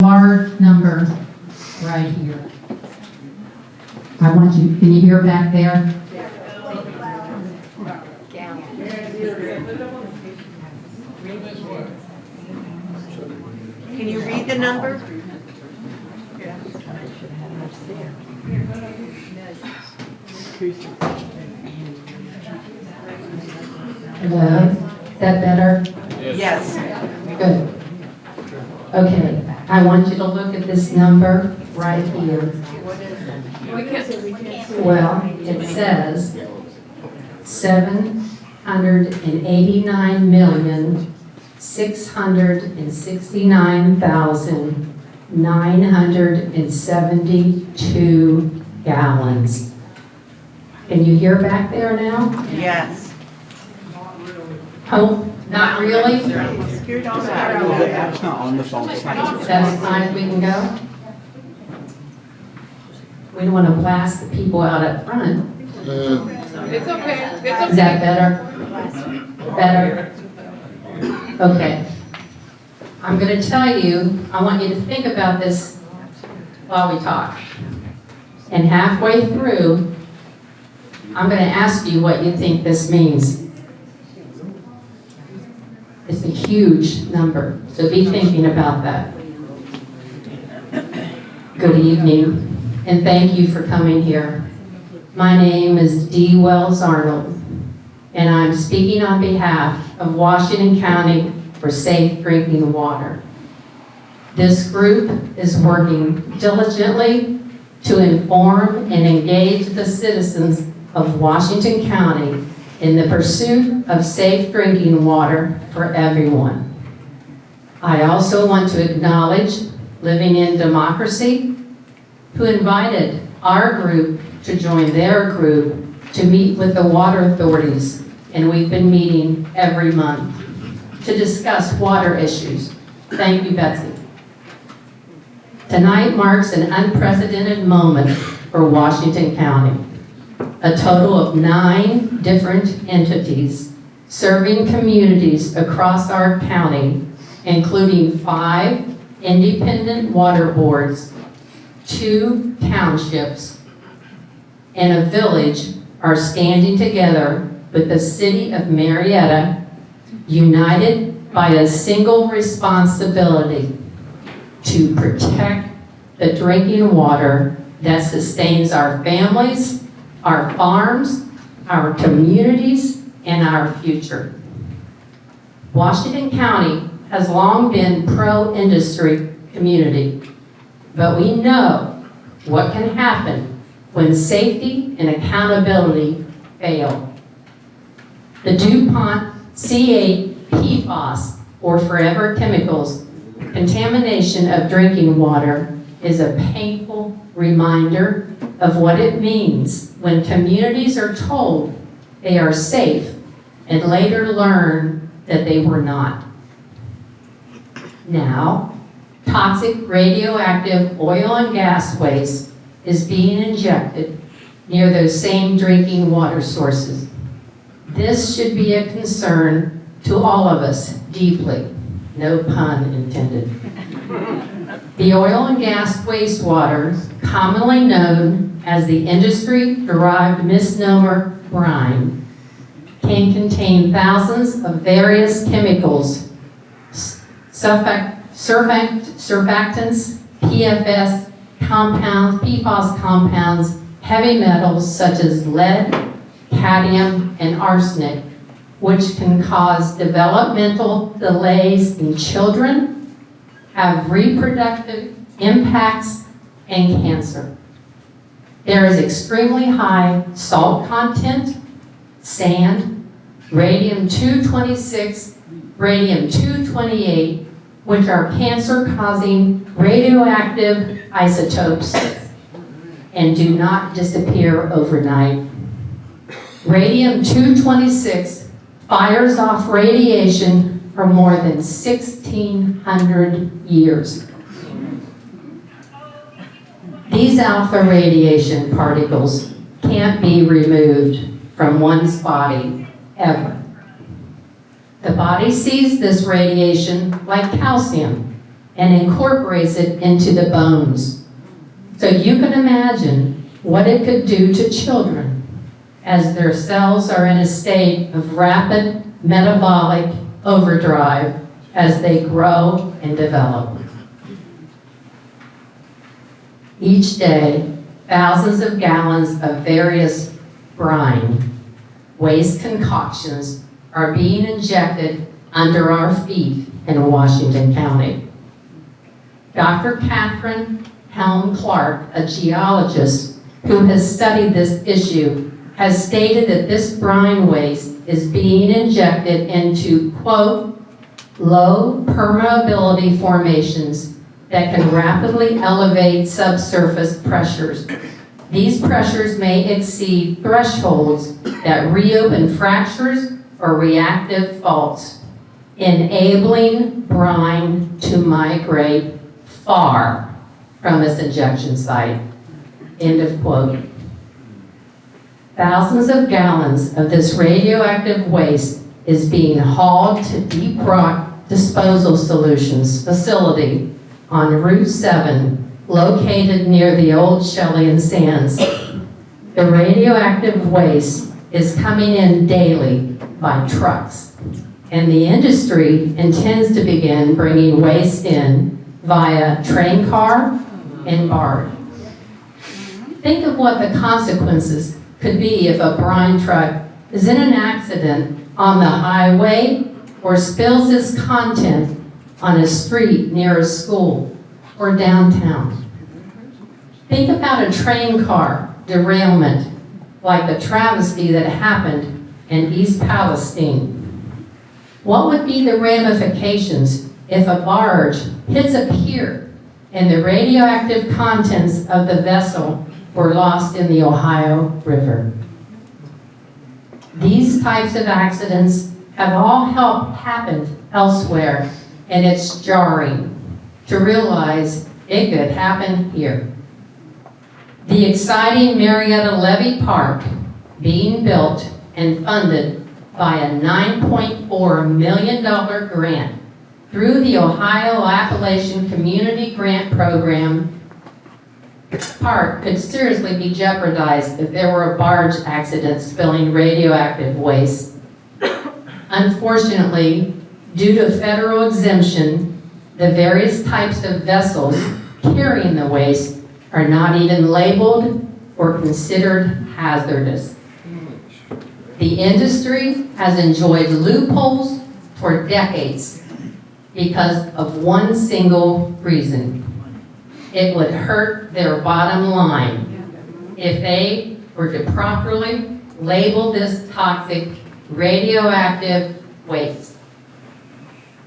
large number right here. I want you, can you hear back there? Can you read the number? Hello? Is that better? Yes. Good. Okay, I want you to look at this number right here. Well, it says 789,669,972 gallons. Can you hear back there now? Yes. Oh, not really? That's not on the phone. That's as fine as we can go? We don't want to blast the people out up front. It's okay. Is that better? Better? Okay. I'm going to tell you, I want you to think about this while we talk. And halfway through, I'm going to ask you what you think this means. It's a huge number, so be thinking about that. Good evening, and thank you for coming here. My name is Dee Wells Arnold, and I'm speaking on behalf of Washington County for Safe Drinking Water. This group is working diligently to inform and engage the citizens of Washington County in the pursuit of safe drinking water for everyone. I also want to acknowledge Living in Democracy, who invited our group to join their group to meet with the water authorities, and we've been meeting every month to discuss water issues. Thank you, Betsy. Tonight marks an unprecedented moment for Washington County. A total of 9 different entities serving communities across our county, including 5 independent water boards, 2 townships, and a village are standing together with the City of Marietta, united by a single responsibility to protect the drinking water that sustains our families, our farms, our communities, and our future. Washington County has long been pro-industry community, but we know what can happen when safety and accountability fail. The DuPont C8 PFAS, or forever chemicals, contamination of drinking water is a painful reminder of what it means when communities are told they are safe and later learn that they were not. Now, toxic radioactive oil and gas waste is being injected near those same drinking water sources. This should be a concern to all of us deeply, no pun intended. The oil and gas wastewater, commonly known as the industry-derived misnomer brine, can contain thousands of various chemicals, surfactants, PFAS compounds, heavy metals such as lead, cadmium, and arsenic, which can cause developmental delays in children, have reproductive impacts, and cancer. There is extremely high salt content, sand, radium-226, radium-228, which are cancer-causing radioactive isotopes and do not disappear overnight. Radium-226 fires off radiation for more than 1,600 years. These alpha radiation particles can't be removed from one's body ever. The body sees this radiation like calcium and incorporates it into the bones. So you can imagine what it could do to children as their cells are in a state of rapid metabolic overdrive as they grow and develop. Each day, thousands of gallons of various brine, waste concoctions, are being injected under our feet in Washington County. Dr. Catherine Helm Clark, a geologist who has studied this issue, has stated that this brine waste is being injected into, quote, low permeability formations that can rapidly elevate subsurface pressures. These pressures may exceed thresholds that reopen fractures or reactive faults, enabling brine to migrate far from its injection site. End of quote. Thousands of gallons of this radioactive waste is being hauled to Deep Rock Disposal Solutions facility on Route 7, located near the old Shelley and Sands. The radioactive waste is coming in daily by trucks, and the industry intends to begin bringing waste in via train car and barge. Think of what the consequences could be if a brine truck is in an accident on the highway or spills its content on a street near a school or downtown. Think about a train car derailment like the travesty that happened in East Palestine. What would be the ramifications if a barge hits a pier and the radioactive contents of the vessel were lost in the Ohio River? These types of accidents have all happened elsewhere, and it's jarring to realize it could happen here. The exciting Marietta Levy Park, being built and funded by a $9.4 million grant through the Ohio Appalachian Community Grant Program, park could seriously be jeopardized if there were a barge accident spilling radioactive waste. Unfortunately, due to federal exemption, the various types of vessels carrying the waste are not even labeled or considered hazardous. The industry has enjoyed loopholes for decades because of one single reason. It would hurt their bottom line if they were to properly label this toxic radioactive waste.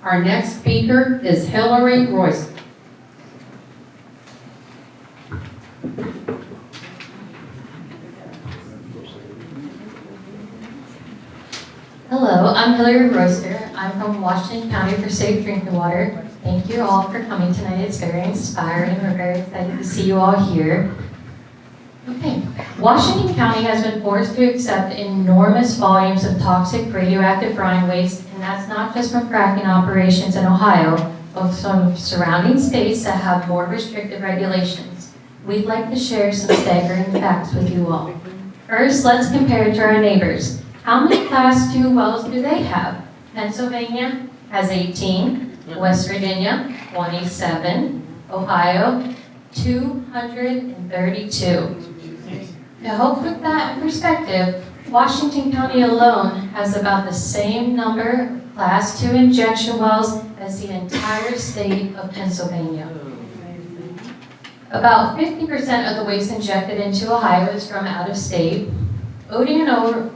Our next speaker is Hillary Royce. Hello, I'm Hillary Royster. I'm from Washington County for Safe Drinking Water. Thank you all for coming tonight. It's very inspiring. We're very excited to see you all here. Okay, Washington County has been forced to accept enormous volumes of toxic radioactive brine waste, and that's not just from fracking operations in Ohio, but some surrounding states that have more restrictive regulations. We'd like to share some staggering facts with you all. First, let's compare it to our neighbors. How many Class 2 wells do they have? Pennsylvania has 18, West Virginia, 27, Ohio, 232. To help put that in perspective, Washington County alone has about the same number of Class 2 injection wells as the entire state of Pennsylvania. About 50% of the waste injected into Ohio is from out of state. ODNR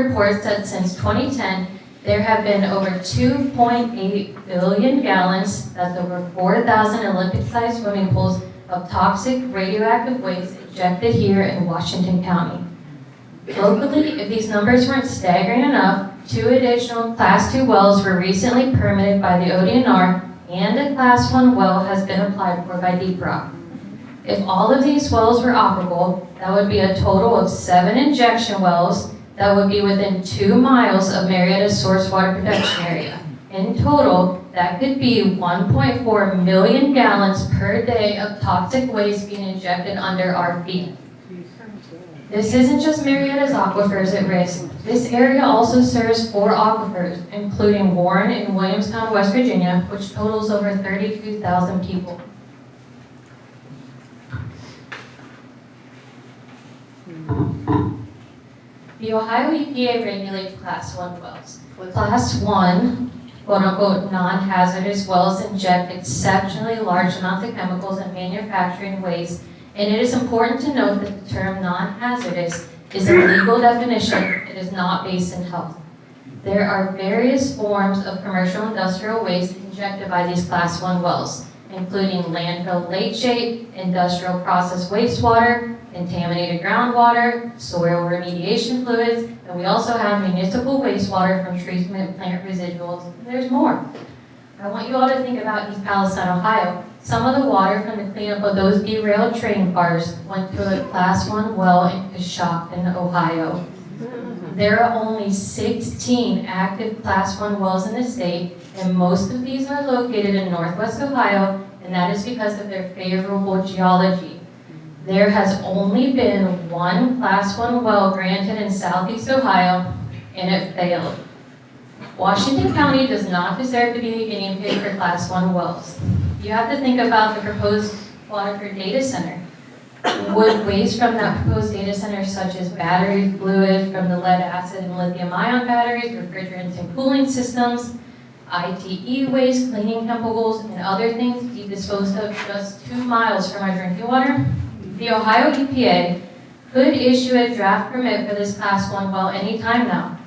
reports that since 2010, there have been over 2.8 billion gallons, that's over 4,000 Olympic-sized swimming pools, of toxic radioactive waste injected here in Washington County. Locally, if these numbers weren't staggering enough, 2 additional Class 2 wells were recently permitted by the ODNR, and a Class 1 well has been applied for by Deep Rock. If all of these wells were operable, that would be a total of 7 injection wells that would be within 2 miles of Marietta's source water protection area. In total, that could be 1.4 million gallons per day of toxic waste being injected under our feet. This isn't just Marietta's aquifers at risk. This area also serves 4 aquifers, including Warren and Williamstown, West Virginia, which totals over 32,000 people. The Ohio EPA regulates Class 1 wells. Class 1, quote-unquote, non-hazardous wells inject exceptionally large amounts of chemicals and manufacturing waste, and it is important to note that the term non-hazardous is a legal definition. It is not based in health. There are various forms of commercial industrial waste injected by these Class 1 wells, including landfill leachate, industrial process wastewater, contaminated groundwater, soil remediation fluids, and we also have municipal wastewater from treatment plant residuals. There's more. I want you all to think about East Palestine, Ohio. Some of the water from the cleanup of those derailed train cars went to a Class 1 well in Coshocton, Ohio. There are only 16 active Class 1 wells in the state, and most of these are located in Northwest Ohio, and that is because of their favorable geology. There has only been 1 Class 1 well granted in Southeast Ohio, and it failed. Washington County does not deserve to be the guinea pig for Class 1 wells. You have to think about the proposed Waterford data center. Would waste from that proposed data center, such as battery fluid from the lead acid and lithium ion batteries, refrigerants and cooling systems, ITE waste, cleaning chemicals, and other things be disposed of just 2 miles from our drinking water? The Ohio EPA could issue a draft permit for this Class 1 well anytime now.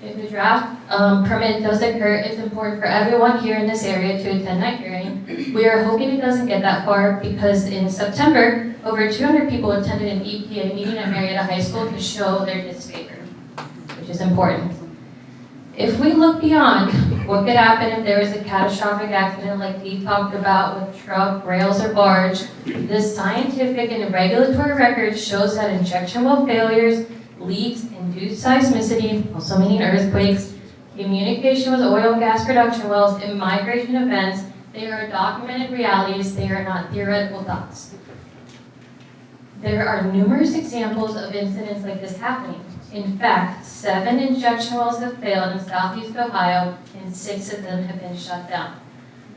If the draft permit does occur, it's important for everyone here in this area to attend that hearing. We are hoping it doesn't get that far because in September, over 200 people attended an EPA meeting at Marietta High School to show their disfavor, which is important. If we look beyond what could happen if there was a catastrophic accident like Dee talked about with truck, rails, or barge, the scientific and regulatory record shows that injection well failures, leaks, induced seismicity, also meaning earthquakes, communication with oil and gas production wells, and migration events, they are documented realities, they are not theoretical thoughts. There are numerous examples of incidents like this happening. In fact, 7 injection wells have failed in Southeast Ohio, and 6 of them have been shut down.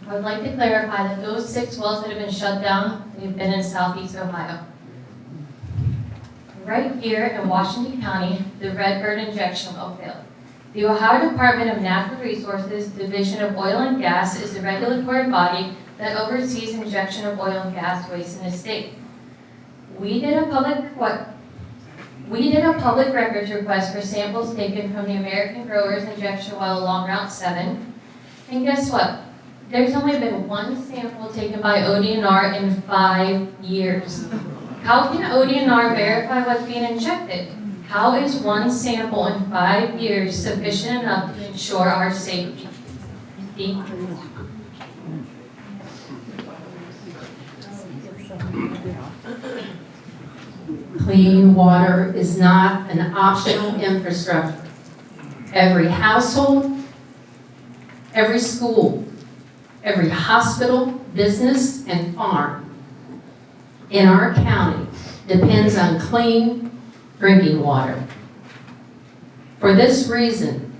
I would like to clarify that those 6 wells that have been shut down, they've been in Southeast Ohio. Right here in Washington County, the Redbird injection well failed. The Ohio Department of Natural Resources Division of Oil and Gas is the regulatory body that oversees injection of oil and gas waste in the state. We did a public records request for samples taken from the American Growers injection well along Route 7. And guess what? There's only been 1 sample taken by ODNR in 5 years. How can ODNR verify what's being injected? How is 1 sample in 5 years sufficient enough to ensure our safety? Clean water is not an optional infrastructure. Every household, every school, every hospital, business, and farm in our county depends on clean drinking water. For this reason,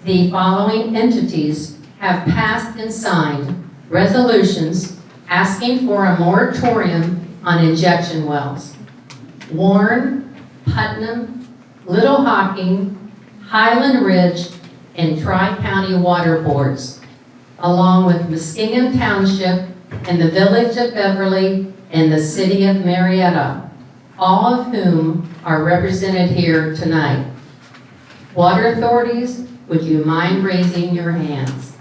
the following entities have passed and signed resolutions asking for a moratorium on injection wells. Warren, Putnam, Little Hocking, Highland Ridge, and Tri-County Water Boards, along with Muskingum Township and the Village of Beverly and the City of Marietta, all of whom are represented here tonight. Water authorities, would you mind raising your hands?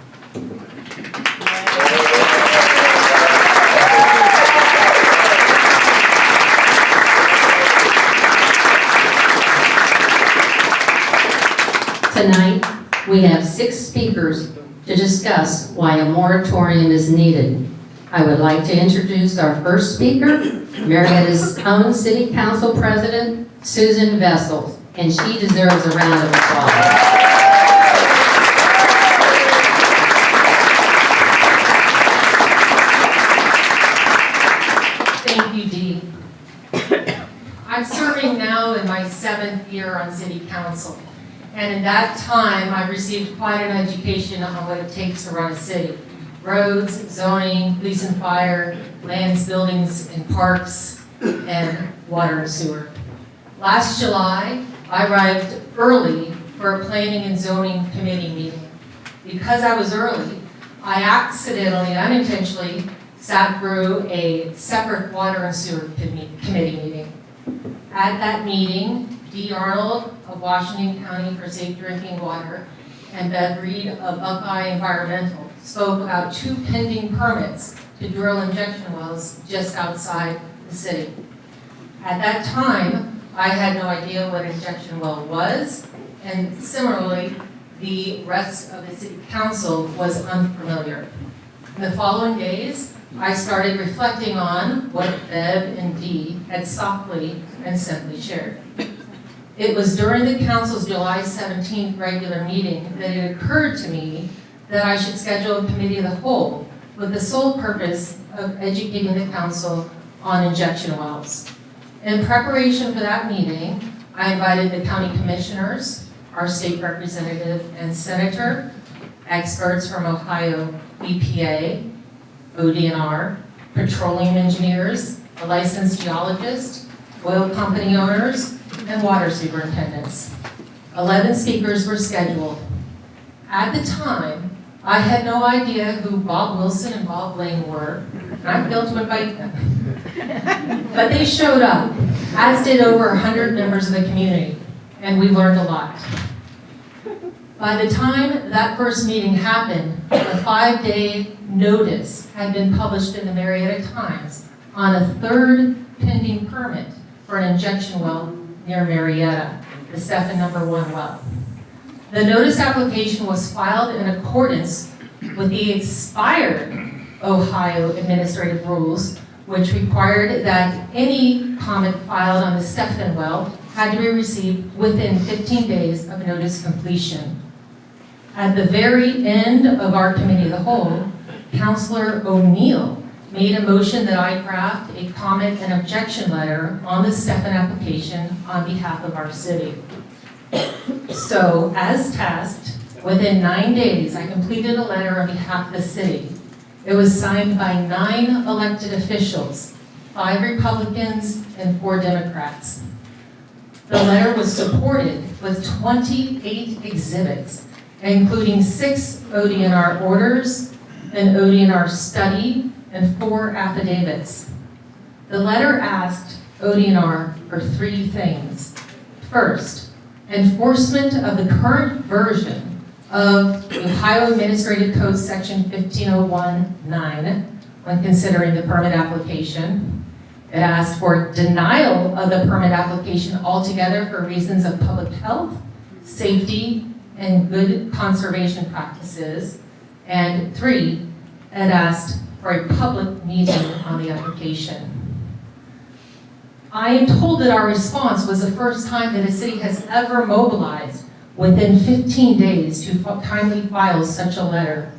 Tonight, we have 6 speakers to discuss why a moratorium is needed. I would like to introduce our first speaker, Marietta's own City Council President, Susan Vessels, and she deserves a round of applause. I'm serving now in my 7th year on city council. And in that time, I've received quite an education on what it takes to run a city. Roads, zoning, police and fire, lands, buildings, and parks, and water and sewer. Last July, I arrived early for a planning and zoning committee meeting. Because I was early, I accidentally, unintentionally, sat through a separate water and sewer committee meeting. At that meeting, Dee Arnold of Washington County for Safe Drinking Water and Bev Reed of Buckeye Environmental spoke about 2 pending permits to drill injection wells just outside the city. At that time, I had no idea what an injection well was, and similarly, the rest of the city council was unfamiliar. In the following days, I started reflecting on what Bev and Dee had softly and simply shared. It was during the council's July 17th regular meeting that it occurred to me that I should schedule a committee of the whole with the sole purpose of educating the council on injection wells. In preparation for that meeting, I invited the county commissioners, our state representative and senator, experts from Ohio EPA, ODNR, petroleum engineers, a licensed geologist, oil company owners, and water superintendents. 11 speakers were scheduled. At the time, I had no idea who Bob Wilson and Bob Lane were, and I failed to invite them. But they showed up, as did over 100 members of the community, and we learned a lot. By the time that first meeting happened, a 5-day notice had been published in the Marietta Times on a 3rd pending permit for an injection well near Marietta, the Stephen No. 1 well. The notice application was filed in accordance with the expired Ohio administrative rules, which required that any comment filed on the Stephen well had to be received within 15 days of notice completion. At the very end of our committee of the whole, Councilor O'Neill made a motion that I draft a comment and objection letter on the Stephen application on behalf of our city. So, as tasked, within 9 days, I completed a letter on behalf of the city. It was signed by 9 elected officials, 5 Republicans and 4 Democrats. The letter was supported with 28 exhibits, including 6 ODNR orders, an ODNR study, and 4 affidavits. The letter asked ODNR for 3 things. First, enforcement of the current version of the Ohio Administrative Code Section 1501-9 when considering the permit application. It asked for denial of the permit application altogether for reasons of public health, safety, and good conservation practices. And 3, it asked for a public meeting on the application. I am told that our response was the first time that a city has ever mobilized within 15 days to timely file such a letter.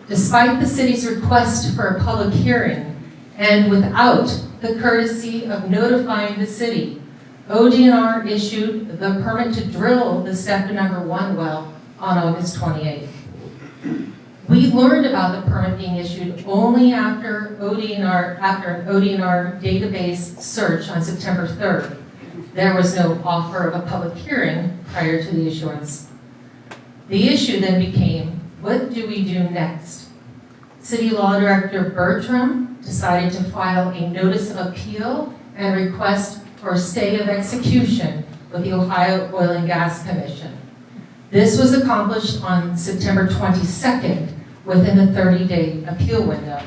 Despite the city's request for a public hearing and without the courtesy of notifying the city, ODNR issued the permit to drill the Stephen No. 1 well on August 28th. We learned about the permit being issued only after an ODNR database search on September 3rd. There was no offer of a public hearing prior to the issuance. The issue then became, what do we do next? City Law Director Bertram decided to file a notice of appeal and request for a stay of execution with the Ohio Oil and Gas Commission. This was accomplished on September 22nd within the 30-day appeal window.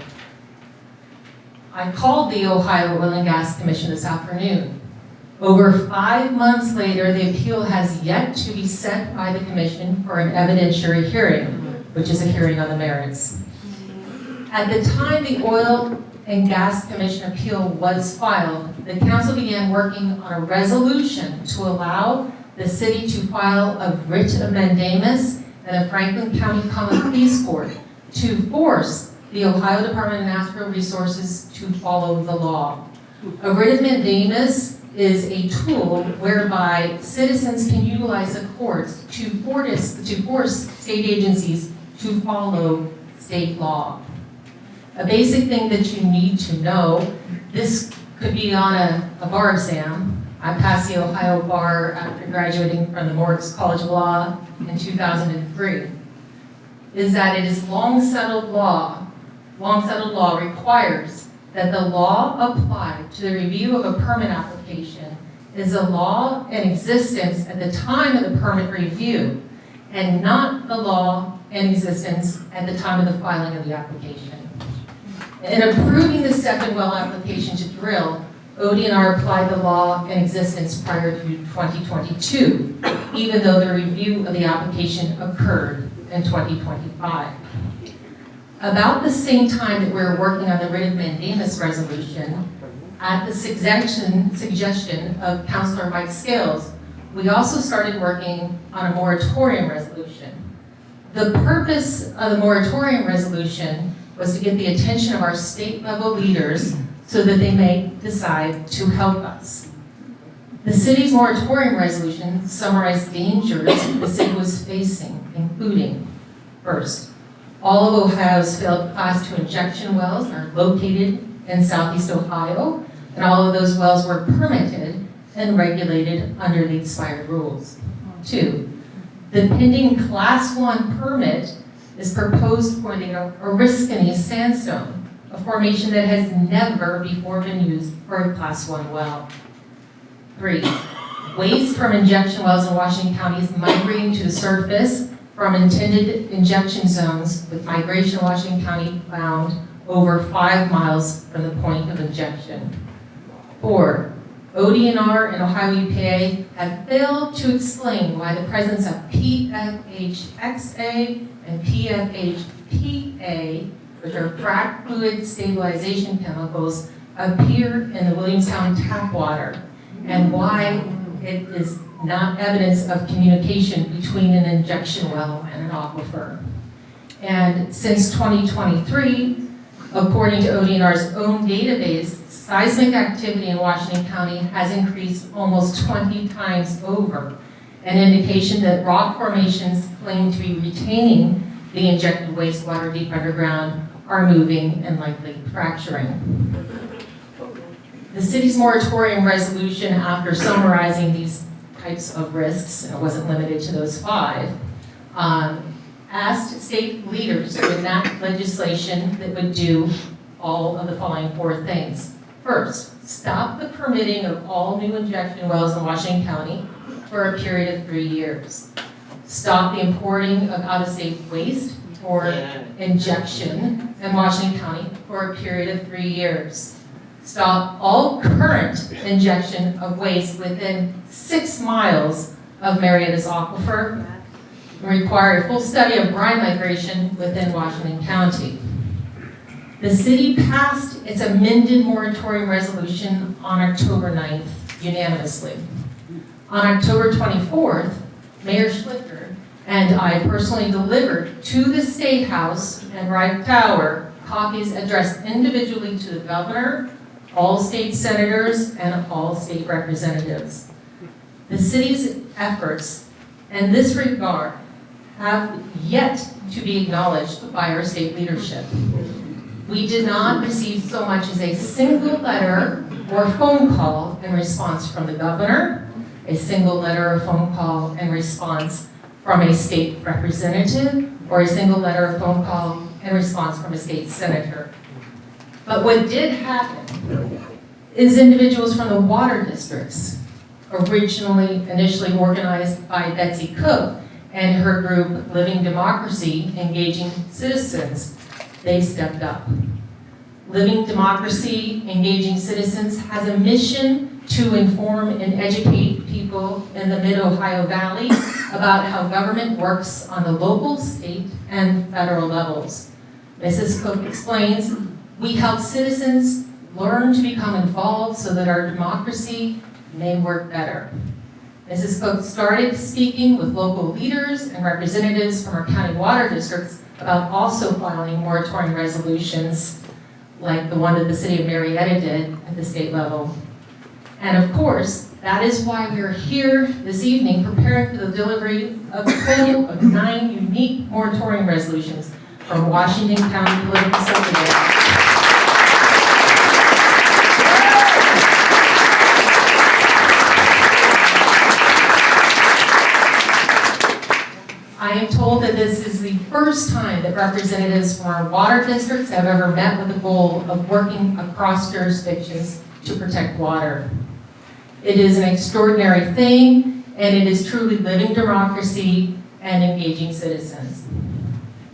I called the Ohio Oil and Gas Commission this afternoon. Over 5 months later, the appeal has yet to be sent by the commission for an evidentiary hearing, which is a hearing on the merits. At the time the Oil and Gas Commission appeal was filed, the council began working on a resolution to allow the city to file a writ of mandamus in the Franklin County Common Pleas Court to force the Ohio Department of Natural Resources to follow the law. A writ of mandamus is a tool whereby citizens can utilize the courts to force state agencies to follow state law. A basic thing that you need to know, this could be on a bar exam. I passed the Ohio bar after graduating from the Moritz College of Law in 2003, is that it is long settled law requires that the law applied to the review of a permit application is a law in existence at the time of the permit review, and not the law in existence at the time of the filing of the application. In approving the second well application to drill, ODNR applied the law in existence prior to 2022, even though the review of the application occurred in 2025. About the same time that we were working on the writ of mandamus resolution, at the suggestion of Councilor Mike Scales, we also started working on a moratorium resolution. The purpose of the moratorium resolution was to get the attention of our state level leaders so that they may decide to help us. The city's moratorium resolution summarized dangers the city was facing, including, first, all of Ohio's failed Class 2 injection wells are located in Southeast Ohio, and all of those wells were permitted and regulated under the expired rules. 2, the pending Class 1 permit is proposed for the Oriskany sandstone, a formation that has never before been used for a Class 1 well. 3, waste from injection wells in Washington County is migrating to the surface from intended injection zones, with migration in Washington County found over 5 miles from the point of injection. 4, ODNR and Ohio EPA have failed to explain why the presence of PFHXA and PFHPA, which are frac fluid stabilization chemicals, appear in the Williamstown tap water, and why it is not evidence of communication between an injection well and an aquifer. And since 2023, according to ODNR's own database, seismic activity in Washington County has increased almost 20 times over, an indication that rock formations claimed to be retaining the injected wastewater deep underground are moving and likely fracturing. The city's moratorium resolution, after summarizing these types of risks, and it wasn't limited to those 5, asked state leaders to enact legislation that would do all of the following 4 things. First, stop the permitting of all new injection wells in Washington County for a period of 3 years. Stop the importing of out-of-state waste for injection in Washington County for a period of 3 years. Stop all current injection of waste within 6 miles of Marietta's aquifer, and require a full study of brine migration within Washington County. The city passed its amended moratorium resolution on October 9th unanimously. On October 24th, Mayor Schlichter and I personally delivered to the State House and Wright Tower copies addressed individually to the governor, all state senators, and all state representatives. The city's efforts in this regard have yet to be acknowledged by our state leadership. We did not receive so much as a single letter or phone call in response from the governor, a single letter or phone call in response from a state representative, or a single letter or phone call in response from a state senator. But what did happen is individuals from the water districts, initially organized by Betsy Cook and her group Living Democracy, Engaging Citizens, they stepped up. Living Democracy, Engaging Citizens has a mission to inform and educate people in the Mid-Ohio Valley about how government works on the local, state, and federal levels. Mrs. Cook explains, we help citizens learn to become involved so that our democracy may work better. Mrs. Cook started speaking with local leaders and representatives from our county water districts about also filing moratorium resolutions like the one that the City of Marietta did at the state level. And of course, that is why we are here this evening preparing for the delivery of a total of 9 unique moratorium resolutions from Washington County political subdivision. I am told that this is the first time that representatives from our water districts have ever met with the goal of working across jurisdictions to protect water. It is an extraordinary thing, and it is truly living democracy and engaging citizens.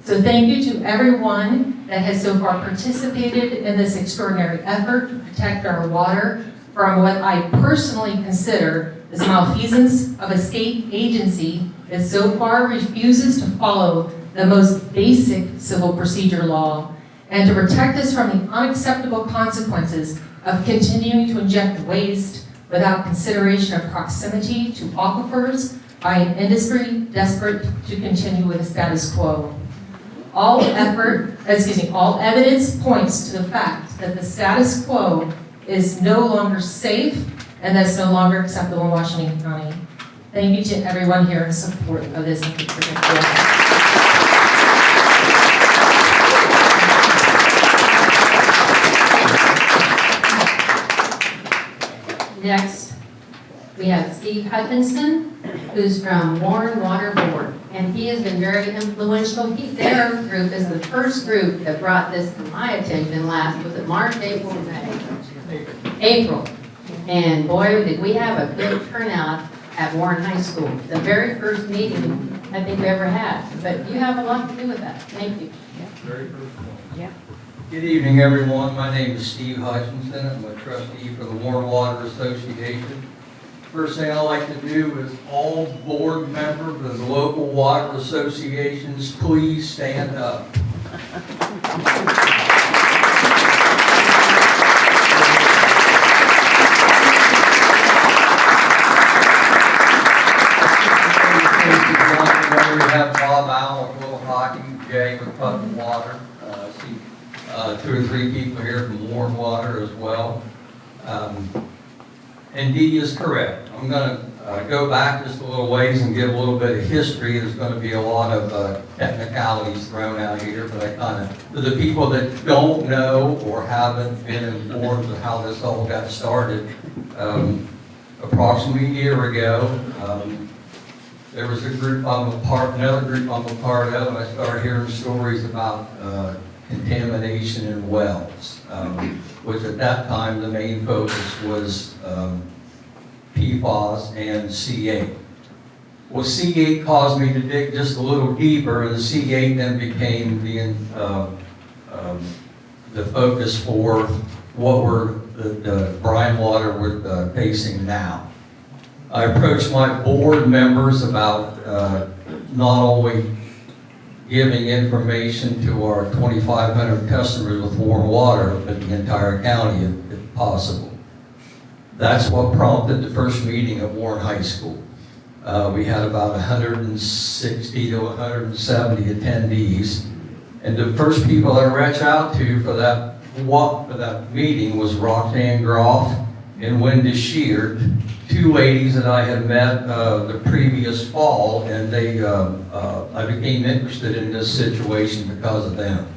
So thank you to everyone that has so far participated in this extraordinary effort to protect our water from what I personally consider is malfeasance of a state agency that so far refuses to follow the most basic civil procedure law and to protect us from the unacceptable consequences of continuing to inject waste without consideration of proximity to aquifers by an industry desperate to continue with the status quo. All evidence points to the fact that the status quo is no longer safe and that's no longer acceptable in Washington County. Thank you to everyone here in support of this. Next, we have Steve Hutchinson, who's from Warren Water Board, and he has been very influential. Their group is the first group that brought this to my attention last, was it March, April, May? April. And boy, did we have a good turnout at Warren High School. The very first meeting I think we ever had, but you have a lot to do with that. Thank you. Very first one. Yeah. Good evening, everyone. My name is Steve Hutchinson. I'm a trustee for the Warren Water Association. First thing I like to do is all board members of the local water associations, please stand up. We have Bob Allen with Little Hockey, Jay with Putnam Water. I see 2 or 3 people here from Warren Water as well. And Dee is correct. I'm going to go back just a little ways and give a little bit of history. There's going to be a lot of technicalities thrown out here, but for the people that don't know or haven't been informed of how this all got started, approximately a year ago, there was a group another group I'm a part of, and I started hearing stories about contamination in wells, which at that time the main focus was PFAS and C8. Well, C8 caused me to dig just a little deeper, and the C8 then became the focus for what the brine water we're facing now. I approached my board members about not only giving information to our 2,500 customers with Warren Water, but the entire county if possible. That's what prompted the first meeting at Warren High School. We had about 160 to 170 attendees, and the first people I reached out to for that meeting was Roxanne Groff and Wendy Sheard, 2 ladies that I had met the previous fall, and I became interested in this situation because of them.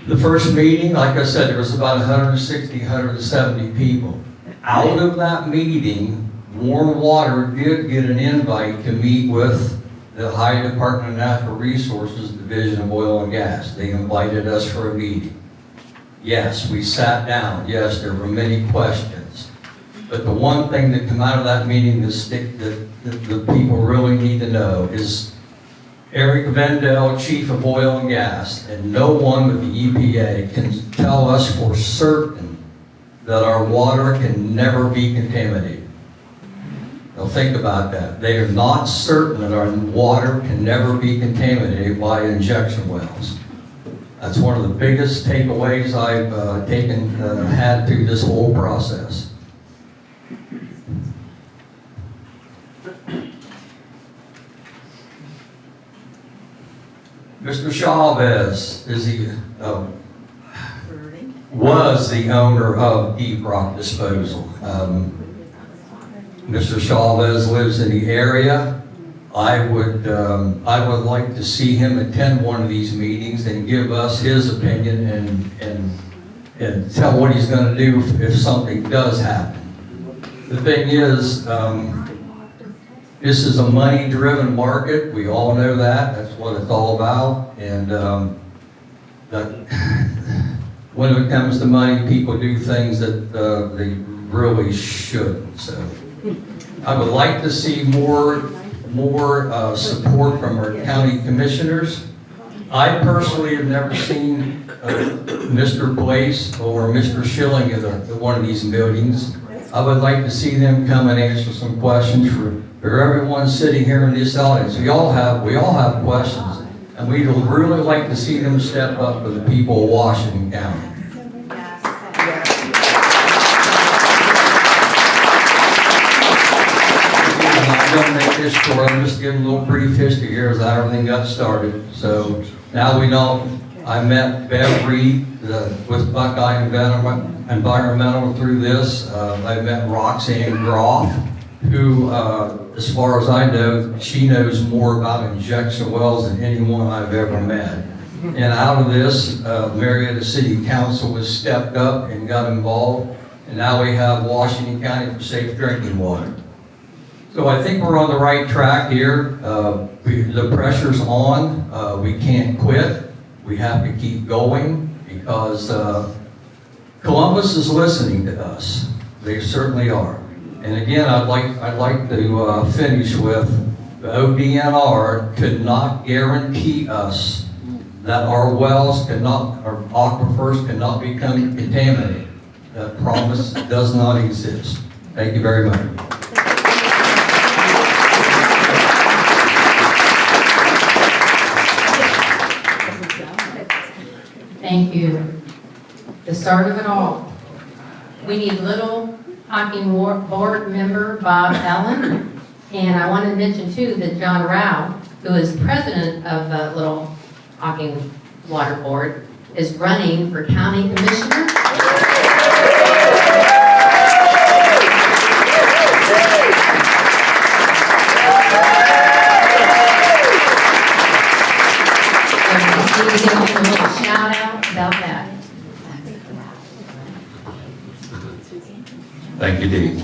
The first meeting, like I said, there was about 160, 170 people. Out of that meeting, Warren Water did get an invite to meet with the Ohio Department of Natural Resources Division of Oil and Gas. They invited us for a meeting. Yes, we sat down. Yes, there were many questions. But the one thing that came out of that meeting that the people really need to know is Eric Vendel, Chief of Oil and Gas, and no one with the EPA can tell us for certain that our water can never be contaminated. Now think about that. They are not certain that our water can never be contaminated by injection wells. That's one of the biggest takeaways I've had through this whole process. Mr. Chavez, is he? was the owner of Deep Rock Disposal. Mr. Chavez lives in the area. I would like to see him attend one of these meetings and give us his opinion and tell what he's going to do if something does happen. The thing is, this is a money-driven market. We all know that. That's what it's all about. And when it comes to money, people do things that they really shouldn't. So I would like to see more support from our county commissioners. I personally have never seen Mr. Blaze or Mr. Schilling at one of these meetings. I would like to see them come and answer some questions for everyone sitting here in this audience. We all have questions, and we'd really like to see them step up for the people of Washington County. I'm just giving a little brief history here as how everything got started. So now we know. I met Bev Reed with Buckeye Environmental through this. I met Roxanne Groff, who, as far as I know, she knows more about injection wells than anyone I've ever met. And out of this, Marietta City Council was stepped up and got involved. And now we have Washington County for Safe Drinking Water. So I think we're on the right track here. The pressure's on. We can't quit. We have to keep going because Columbus is listening to us. They certainly are. And again, I'd like to finish with the ODNR could not guarantee us that our wells our aquifers cannot become contaminated. That promise does not exist. Thank you very much. Thank you. The start of it all. We need Little Hocking Board member Bob Allen. And I want to mention too that John Rao, who is president of the Little Hocking Water Board, is running for county commissioner. A little shout out about that. Thank you, Dee.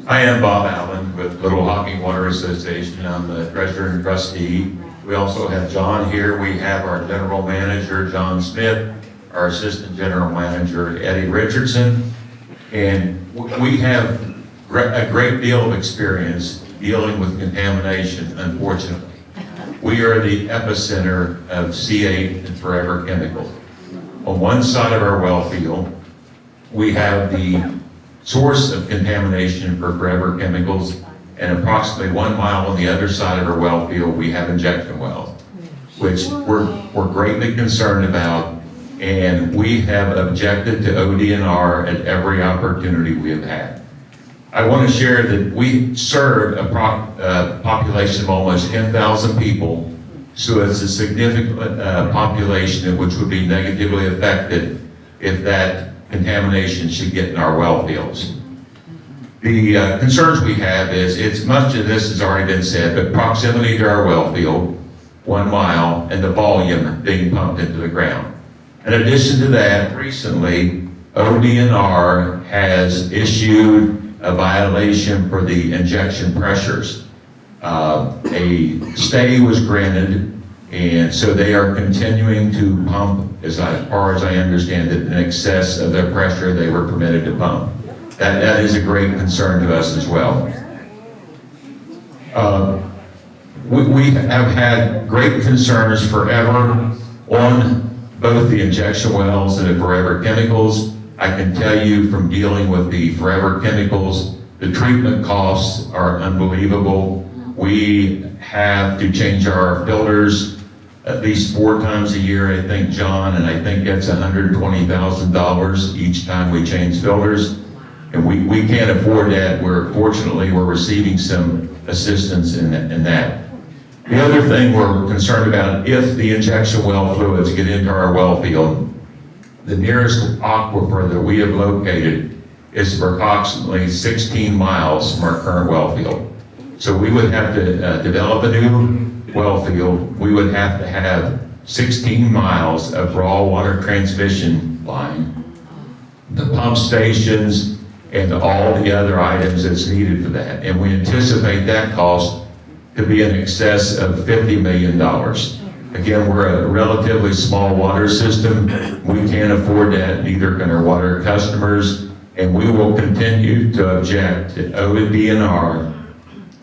I am Bob Allen with Little Hocking Water Association. I'm the treasurer and trustee. We also have John here. We have our general manager, John Smith, our assistant general manager, Eddie Richardson, and we have a great deal of experience dealing with contamination, unfortunately. We are the epicenter of C8 and forever chemicals. On one side of our well field, we have the source of contamination for forever chemicals, and approximately 1 mile on the other side of our well field, we have injection wells, which we're greatly concerned about, and we have objected to ODNR at every opportunity we have had. I want to share that we serve a population of almost 10,000 people, so it's a significant population which would be negatively affected if that contamination should get in our well fields. The concerns we have is much of this has already been said, but proximity to our well field, 1 mile, and the volume being pumped into the ground. In addition to that, recently, ODNR has issued a violation for the injection pressures. A stay was granted, and so they are continuing to pump, as far as I understand it, in excess of the pressure they were permitted to pump. That is a great concern to us as well. We have had great concerns forever on both the injection wells and the forever chemicals. I can tell you from dealing with the forever chemicals, the treatment costs are unbelievable. We have to change our filters at least 4 times a year, I think, John, and I think that's $120,000 each time we change filters. And we can't afford that. Fortunately, we're receiving some assistance in that. The other thing we're concerned about, if the injection well fluids get into our well field, The nearest aquifer that we have located is approximately 16 miles from our current well field. So we would have to develop a new well field. We would have to have 16 miles of raw water transmission line, the pump stations, and all the other items that's needed for that. And we anticipate that cost to be in excess of $50 million. Again, we're a relatively small water system. We can't afford that, neither can our water customers, and we will continue to object to ODNR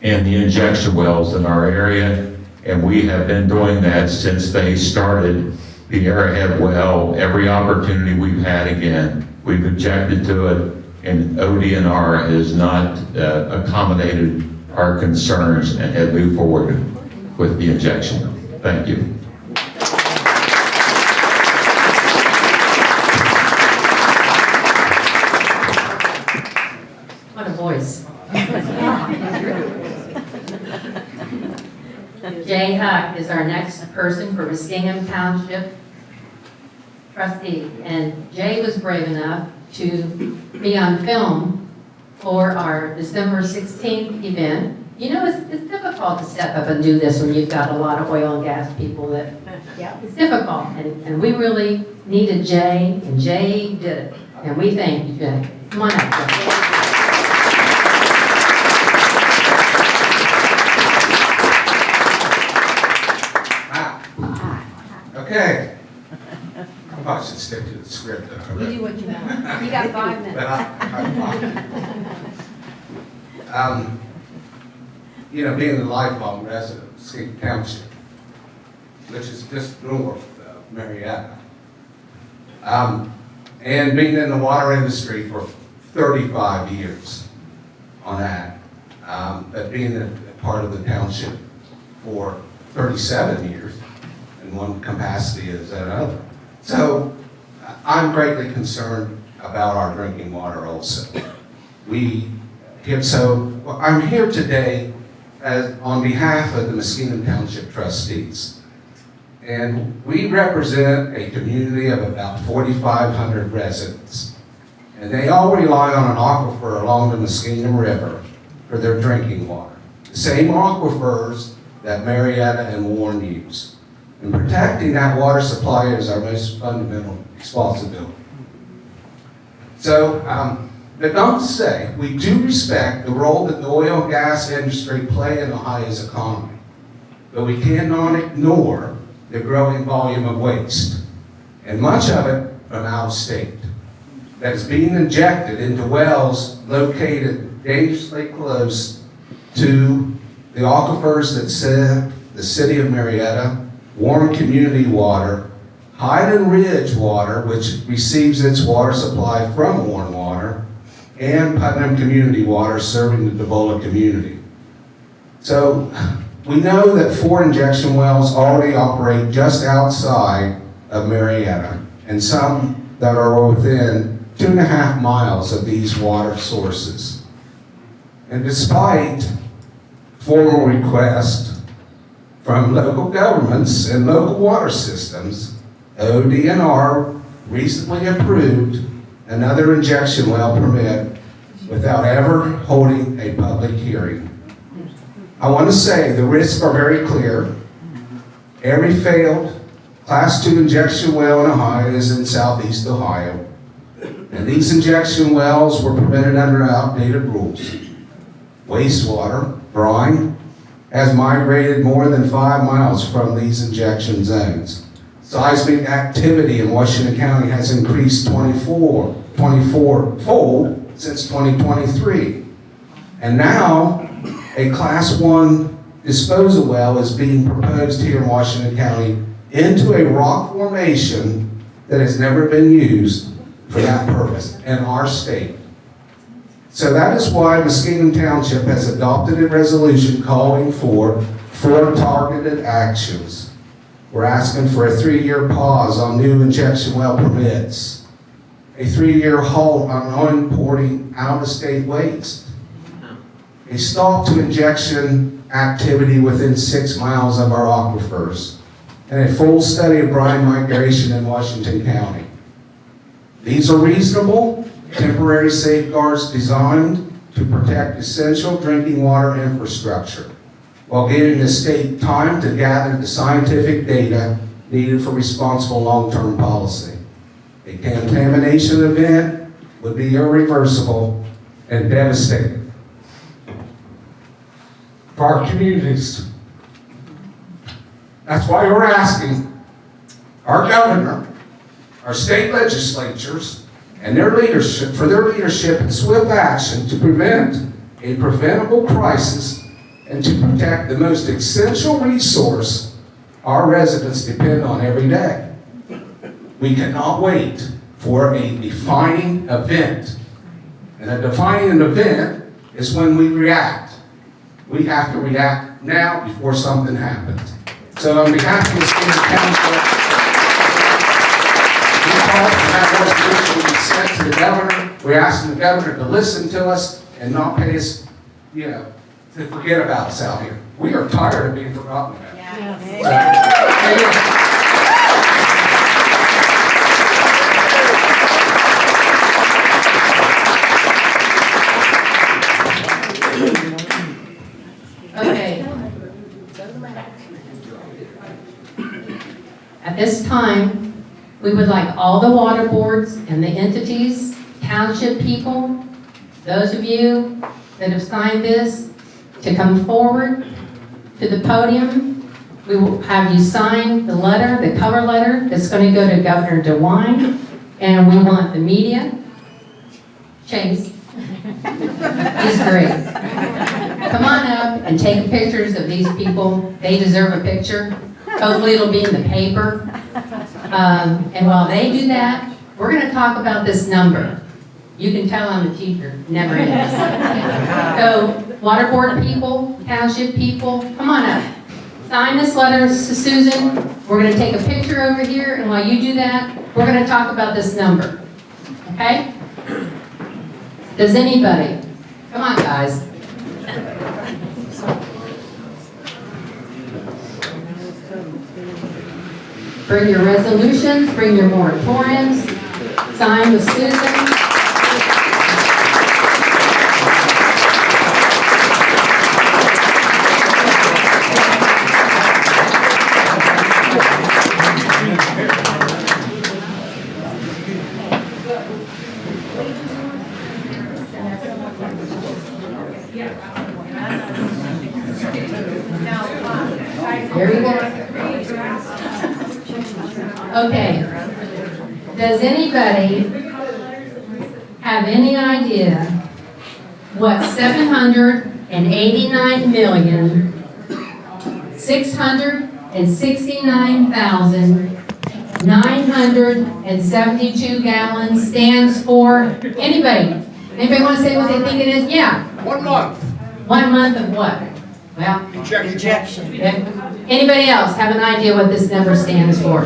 and the injection wells in our area, and we have been doing that since they started the Arrowhead well. Every opportunity we've had, again, we've objected to it, and ODNR has not accommodated our concerns and have moved forward with the injection. Thank you. What a voice. Jay Huck is our next person for Muskingum Township trustee. And Jay was brave enough to be on film for our December 16th event. You know, it's difficult to step up and do this when you've got a lot of oil and gas people that, it's difficult. And we really needed Jay, and Jay did it. And we thank you, Jay. Come on up, Jay. Okay. I probably should stick to the script. You do what you want. You got 5 minutes. You know, being a lifelong resident of City Township, which is just north of Marietta, and being in the water industry for 35 years on that, but being a part of the township for 37 years in one capacity as another. So I'm greatly concerned about our drinking water also. I'm here today on behalf of the Muskingum Township trustees. And we represent a community of about 4,500 residents. And they all rely on an aquifer along the Muskingum River for their drinking water. The same aquifers that Marietta and Warren use. And protecting that water supply is our most fundamental responsibility. So, but not to say, we do respect the role that the oil and gas industry play in Ohio's economy. But we cannot ignore the growing volume of waste, and much of it from out of state, that is being injected into wells located dangerously close to the aquifers that serve the City of Marietta, Warren Community Water, Highland Ridge Water, which receives its water supply from Warren Water, and Putnam Community Water serving the Debola community. So we know that 4 injection wells already operate just outside of Marietta, and some that are within 2.5 miles of these water sources. And despite formal requests from local governments and local water systems, ODNR recently approved another injection well permit without ever holding a public hearing. I want to say the risks are very clear. Every failed Class 2 injection well in Ohio is in southeast Ohio. And these injection wells were permitted under outdated rules. Wastewater, brine, has migrated more than 5 miles from these injection zones. Seismic activity in Washington County has increased 24-fold since 2023. And now, a Class 1 disposal well is being proposed here in Washington County into a rock formation that has never been used for that purpose in our state. So that is why Muskingum Township has adopted a resolution calling for 4 targeted actions. We're asking for a 3-year pause on new injection well permits, a 3-year halt on importing out-of-state waste, a stop to injection activity within 6 miles of our aquifers, and a full study of brine migration in Washington County. These are reasonable, temporary safeguards designed to protect essential drinking water infrastructure while giving the state time to gather the scientific data needed for responsible long-term policy. A contamination event would be irreversible and devastating for our communities. That's why we're asking our governor, our state legislatures, and their leadership, for their leadership and swift action to prevent a preventable crisis and to protect the most essential resource our residents depend on every day. We cannot wait for a defining event. And a defining event is when we react. We have to react now before something happens. So on behalf of the state of council, we call for that resolution to be sent to the governor. We're asking the governor to listen to us and not pay us, to forget about us out here. We are tired of being forgotten about. Okay. At this time, we would like all the water boards and the entities, township people, those of you that have signed this, to come forward to the podium. We will have you sign the letter, the cover letter, that's going to go to Governor DeWine, and we want the media. Chase. He's great. Come on up and take pictures of these people. They deserve a picture. Hopefully it'll be in the paper. And while they do that, we're going to talk about this number. You can tell I'm a teacher, never ends. So, water board people, township people, come on up. Sign this letter to Susan. We're going to take a picture over here, and while you do that, we're going to talk about this number. Okay? Does anybody? Come on, guys. Bring your resolutions, bring your moratoriums, sign with Susan. There we go. Okay. Does anybody have any idea what 789,669,972 gallons stands for? Anybody? Anybody want to say what they think it is? Yeah. 1 month. 1 month of what? Well, Rejection. okay. Anybody else have an idea what this number stands for?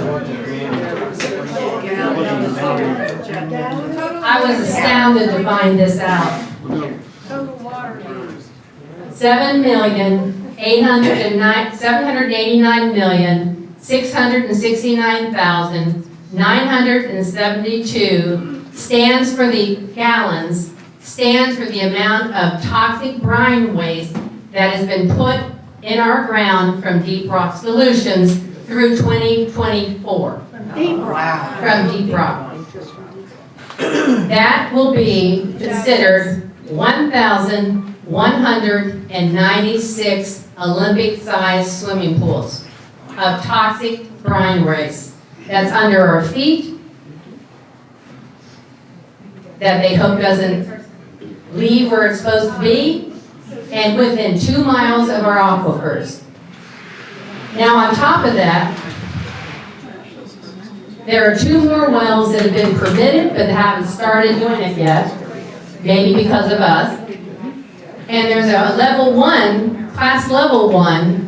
I was astounded to find this out. 789,669,972 stands for the gallons, stands for the amount of toxic brine waste that has been put in our ground from Deep Rock Solutions through 2024. From Deep Rock. That will be considered 1,196 Olympic-sized swimming pools of toxic brine waste that's under our feet, that they hope doesn't leave where it's supposed to be, and within 2 miles of our aquifers. Now on top of that, there are 2 more wells that have been permitted but haven't started doing it yet, maybe because of us. And there's a level 1, class level 1,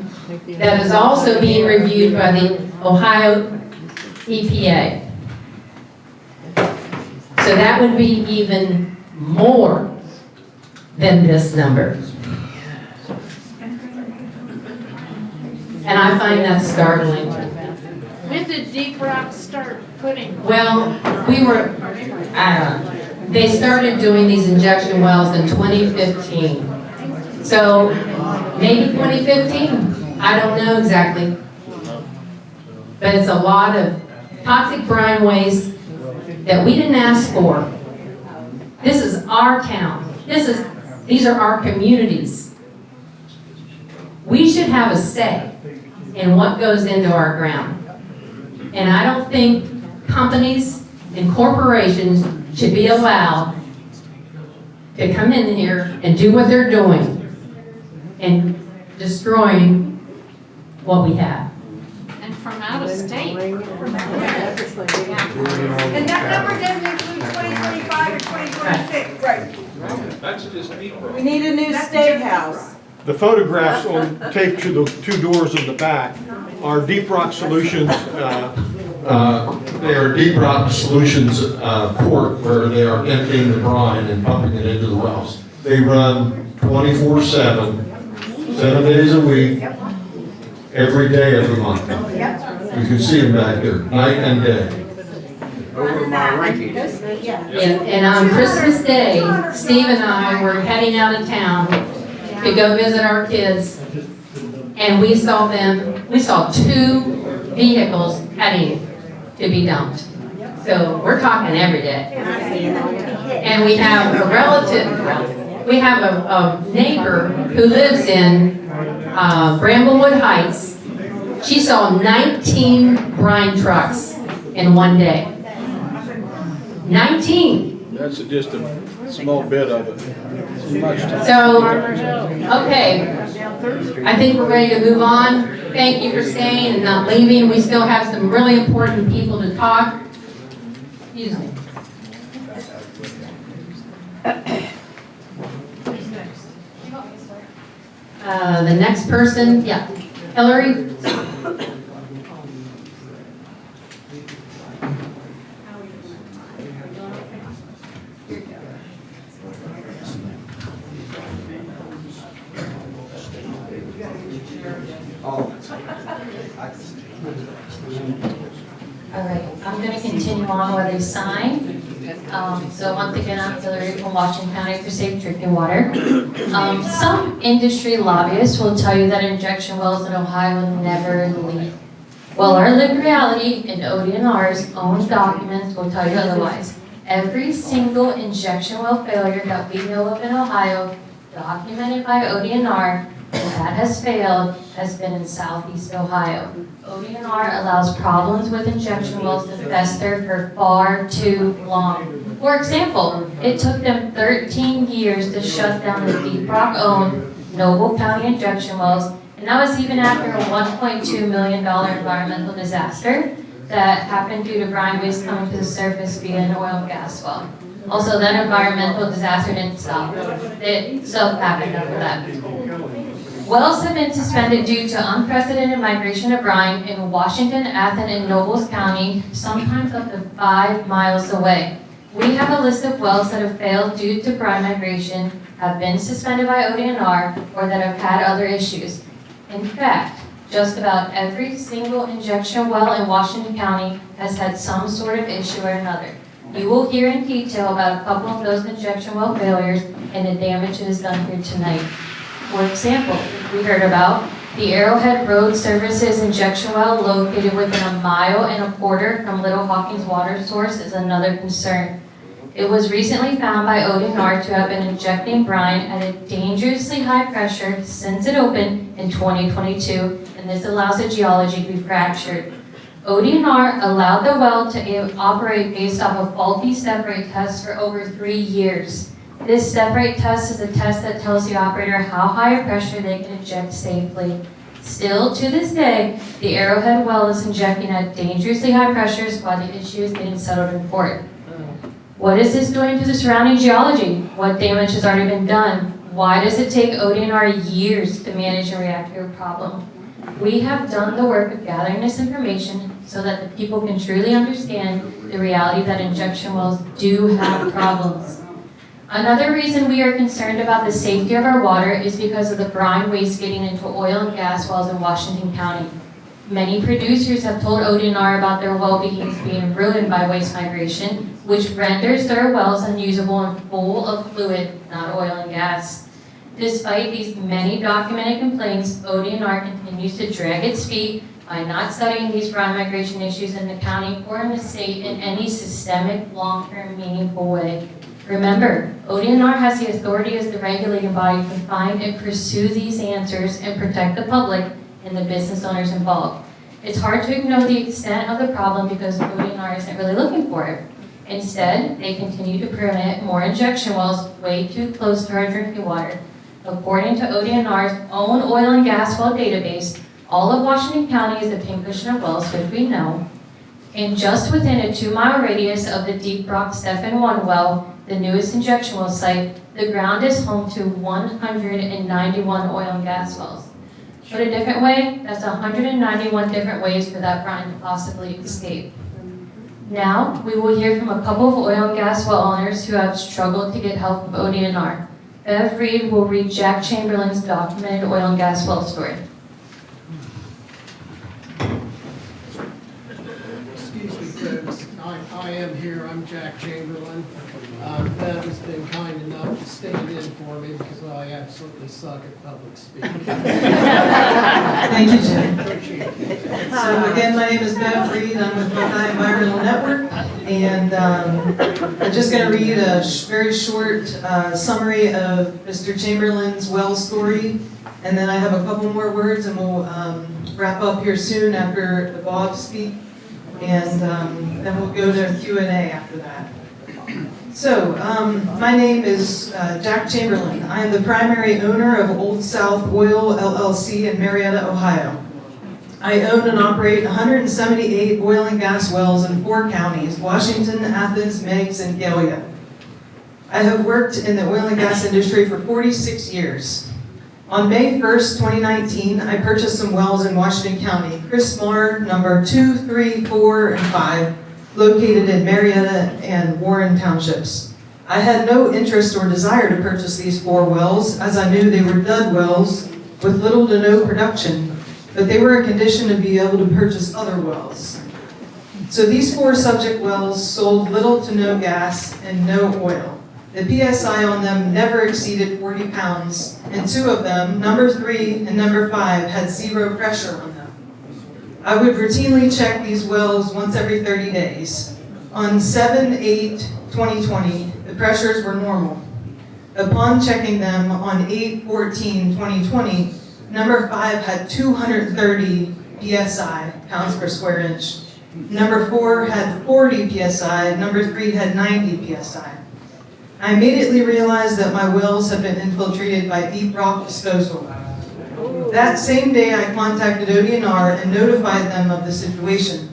that is also being reviewed by the Ohio EPA. So that would be even more than this number. And I find that startling. When did Deep Rock start putting? Well, we were They started doing these injection wells in 2015. So maybe 2015, I don't know exactly. But it's a lot of toxic brine waste that we didn't ask for. This is our town. These are our communities. We should have a say in what goes into our ground. And I don't think companies and corporations should be allowed to come in here and do what they're doing and destroying what we have. And from out of state. And that number doesn't include 2025 or 2026. Right. That's just people. We need a new state house. The photographs on tape to the two doors in the back are Deep Rock Solutions. They are Deep Rock Solutions port where they are emptying the brine and pumping it into the wells. They run 24/7, 7 days a week, every day of the month. You can see them back there, night and day. And on Christmas Day, Steve and I were heading out of town to go visit our kids, and we saw 2 vehicles heading to be dumped. So we're talking every day. And we have a neighbor who lives in Bramblewood Heights. She saw 19 brine trucks in one day. 19. That's just a small bit of it. So, okay, I think we're ready to move on. Thank you for staying and not leaving. We still have some really important people to talk. Excuse me. The next person, yeah, Hillary. All right, I'm going to continue on where they sign. So once again, I'm Hillary from Washington County for Safe Drinking Water. Some industry lobbyists will tell you that injection wells in Ohio never leak. Well, our lived reality and ODNR's own documents will tell you otherwise. Every single injection well failure that we know of in Ohio, documented by ODNR, that has failed, has been in southeast Ohio. ODNR allows problems with injection wells to fester for far too long. For example, it took them 13 years to shut down the Deep Rock-owned Noble County injection wells, and that was even after a $1.2 million environmental disaster that happened due to brine waste coming to the surface via an oil and gas well. Also, that environmental disaster didn't stop. It self-happened after that. Wells have been suspended due to unprecedented migration of brine in Washington, Athens, and Nobles County, sometimes up to 5 miles away. We have a list of wells that have failed due to brine migration, have been suspended by ODNR, or that have had other issues. In fact, just about every single injection well in Washington County has had some sort of issue or another. You will hear in detail about a couple of those injection well failures and the damage that is done here tonight. For example, we heard about the Arrowhead Road Services injection well located within 1.25 miles from Little Hawkins water source is another concern. It was recently found by ODNR to have been injecting brine at a dangerously high pressure since it opened in 2022, and this allows the geology to be fractured. ODNR allowed the well to operate based off a faulty step rate test for over 3 years. This step rate test is a test that tells the operator how high a pressure they can inject safely. Still, to this day, the Arrowhead well is injecting at dangerously high pressures while the issue is getting settled in court. What is this doing to the surrounding geology? What damage has already been done? Why does it take ODNR years to manage and react to a problem? We have done the work of gathering this information so that the people can truly understand the reality that injection wells do have problems. Another reason we are concerned about the safety of our water is because of the brine waste getting into oil and gas wells in Washington County. Many producers have told ODNR about their well beings being ruined by waste migration, which renders their wells unusable and full of fluid, not oil and gas. Despite these many documented complaints, ODNR continues to drag its feet by not studying these brine migration issues in the county or in the state in any systemic, long-term, meaningful way. Remember, ODNR has the authority as the regulating body to find and pursue these answers and protect the public and the business owners involved. It's hard to ignore the extent of the problem because ODNR isn't really looking for it. Instead, they continue to permit more injection wells way too close to our drinking water. According to ODNR's own oil and gas well database, all of Washington County is a pincushion of wells, which we know. And just within a 2-mile radius of the Deep Rock Stephan 1 well, the newest injection well site, the ground is home to 191 oil and gas wells. Put a different way, that's 191 different ways for that brine to possibly escape. Now, we will hear from a couple of oil and gas well owners who have struggled to get help from ODNR. Bev Reed will read Jack Chamberlain's documented oil and gas well story. Excuse me, folks. I am here. I'm Jack Chamberlain. Bev has been kind enough to stand in for me because I absolutely suck at public speaking. Thank you, Jim. Appreciate it. So again, my name is Bev Reed. I'm with Buckeye Environmental Network, and I'm just going to read a very short summary of Mr. Chamberlain's well story, and then I have a couple more words, and we'll wrap up here soon after the Bob speak, and then we'll go to Q&A after that. So, my name is Jack Chamberlain. I am the primary owner of Old South Oil LLC in Marietta, Ohio. I own and operate 178 oil and gas wells in 4 counties, Washington, Athens, Meigs, and Gallia. I have worked in the oil and gas industry for 46 years. On May 1st, 2019, I purchased some wells in Washington County, Chris Marr, number 2, 3, 4, and 5, located in Marietta and Warren townships. I had no interest or desire to purchase these 4 wells, as I knew they were dud wells with little to no production, but they were a condition to be able to purchase other wells. So these 4 subject wells sold little to no gas and no oil. The PSI on them never exceeded 40 pounds, and 2 of them, number 3 and number 5, had 0 pressure on them. I would routinely check these wells once every 30 days. On 7/8/2020, the pressures were normal. Upon checking them on 8/14/2020, number 5 had 230 PSI, pounds per square inch. Number 4 had 40 PSI, number 3 had 90 PSI. I immediately realized that my wells had been infiltrated by deep rock disposal. That same day, I contacted ODNR and notified them of the situation.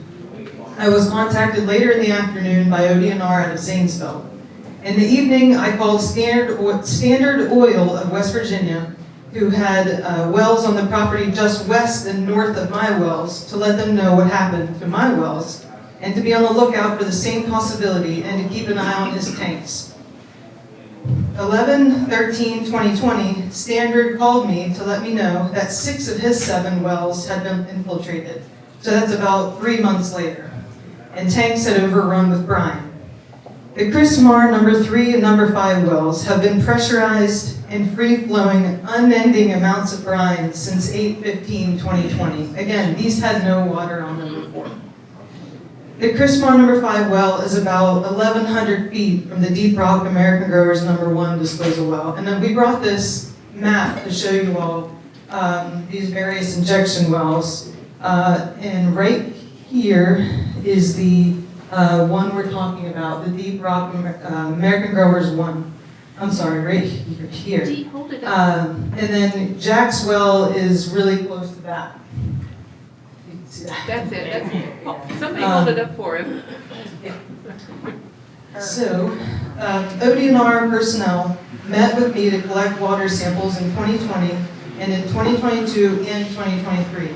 I was contacted later in the afternoon by ODNR out of Zanesville. In the evening, I called Standard Oil of West Virginia, who had wells on the property just west and north of my wells, to let them know what happened to my wells, and to be on the lookout for the same possibility and to keep an eye on his tanks. 11/13/2020, Standard called me to let me know that 6 of his 7 wells had been infiltrated. So that's about 3 months later. And tanks had overrun with brine. The Chris Marr number 3 and number 5 wells have been pressurized and free-flowing, unending amounts of brine since 8/15/2020. Again, these had no water on them before. The Chris Marr number 5 well is about 1,100 feet from the Deep Rock American Growers number 1 disposal well. And then we brought this map to show you all these various injection wells. And right here is the one we're talking about, the Deep Rock American Growers 1. I'm sorry, right here. And then Jack's well is really close to that. That's it. Somebody hold it up for him. So, ODNR personnel met with me to collect water samples in 2020 and in 2022 and 2023.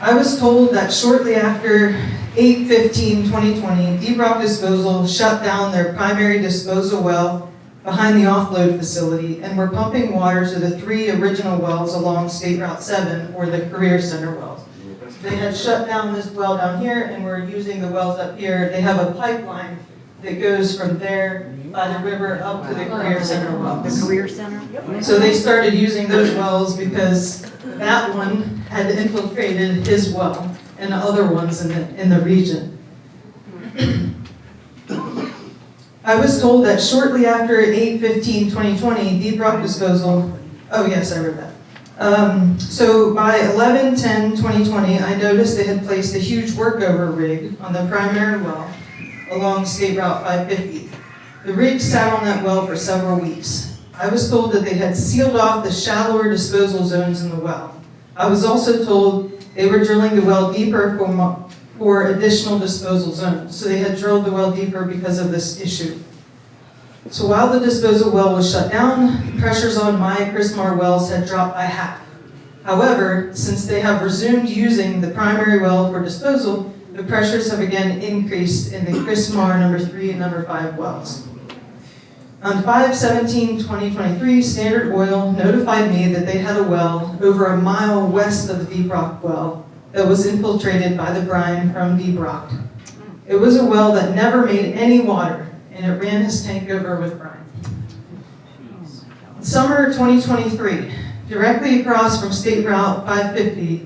I was told that shortly after 8/15/2020, Deep Rock Disposal shut down their primary disposal well behind the offload facility and were pumping water to the 3 original wells along State Route 7, or the Career Center wells. they had shut down this well down here and were using the wells up here. They have a pipeline that goes from there by the river up to the career center wells. The career center? So they started using those wells because that one had infiltrated his well and other ones in the region. I was told that shortly after 8/15/2020, deep rock disposal, oh yes, I read that. So by 11/10/2020, I noticed they had placed a huge workover rig on the primary well along State Route 550. The rig sat on that well for several weeks. I was told that they had sealed off the shallower disposal zones in the well. I was also told they were drilling the well deeper for additional disposal zones. So they had drilled the well deeper because of this issue. So while the disposal well was shut down, pressures on my Chrismar wells had dropped by half. However, since they have resumed using the primary well for disposal, the pressures have again increased in the Chrismar number 3 and number 5 wells. On 5/17/2023, Standard Oil notified me that they had a well over a mile west of the Deep Rock well that was infiltrated by the brine from Deep Rock. It was a well that never made any water, and it ran his tank over with brine. In summer 2023, directly across from State Route 550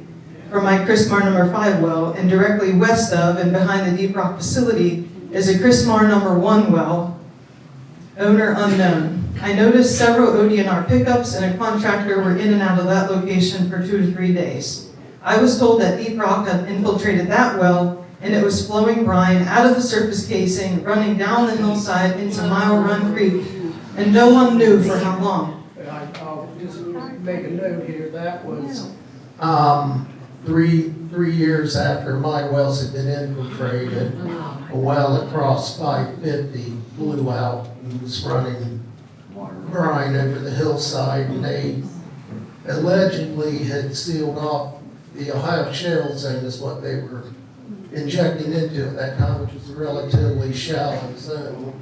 from my Chrismar number 5 well, and directly west of and behind the Deep Rock facility is a Chrismar number 1 well, owner unknown. I noticed several ODNR pickups and a contractor were in and out of that location for 2 to 3 days. I was told that Deep Rock had infiltrated that well and it was flowing brine out of the surface casing, running down the hillside into Mile Run Creek, and no one knew for how long. I'll just make a note here, that was, Three years after my wells had been infiltrated, a well across 550 blew out and was running brine over the hillside, and they allegedly had sealed off the Ohio Shale Zone is what they were injecting into at that time, which was a relatively shallow zone.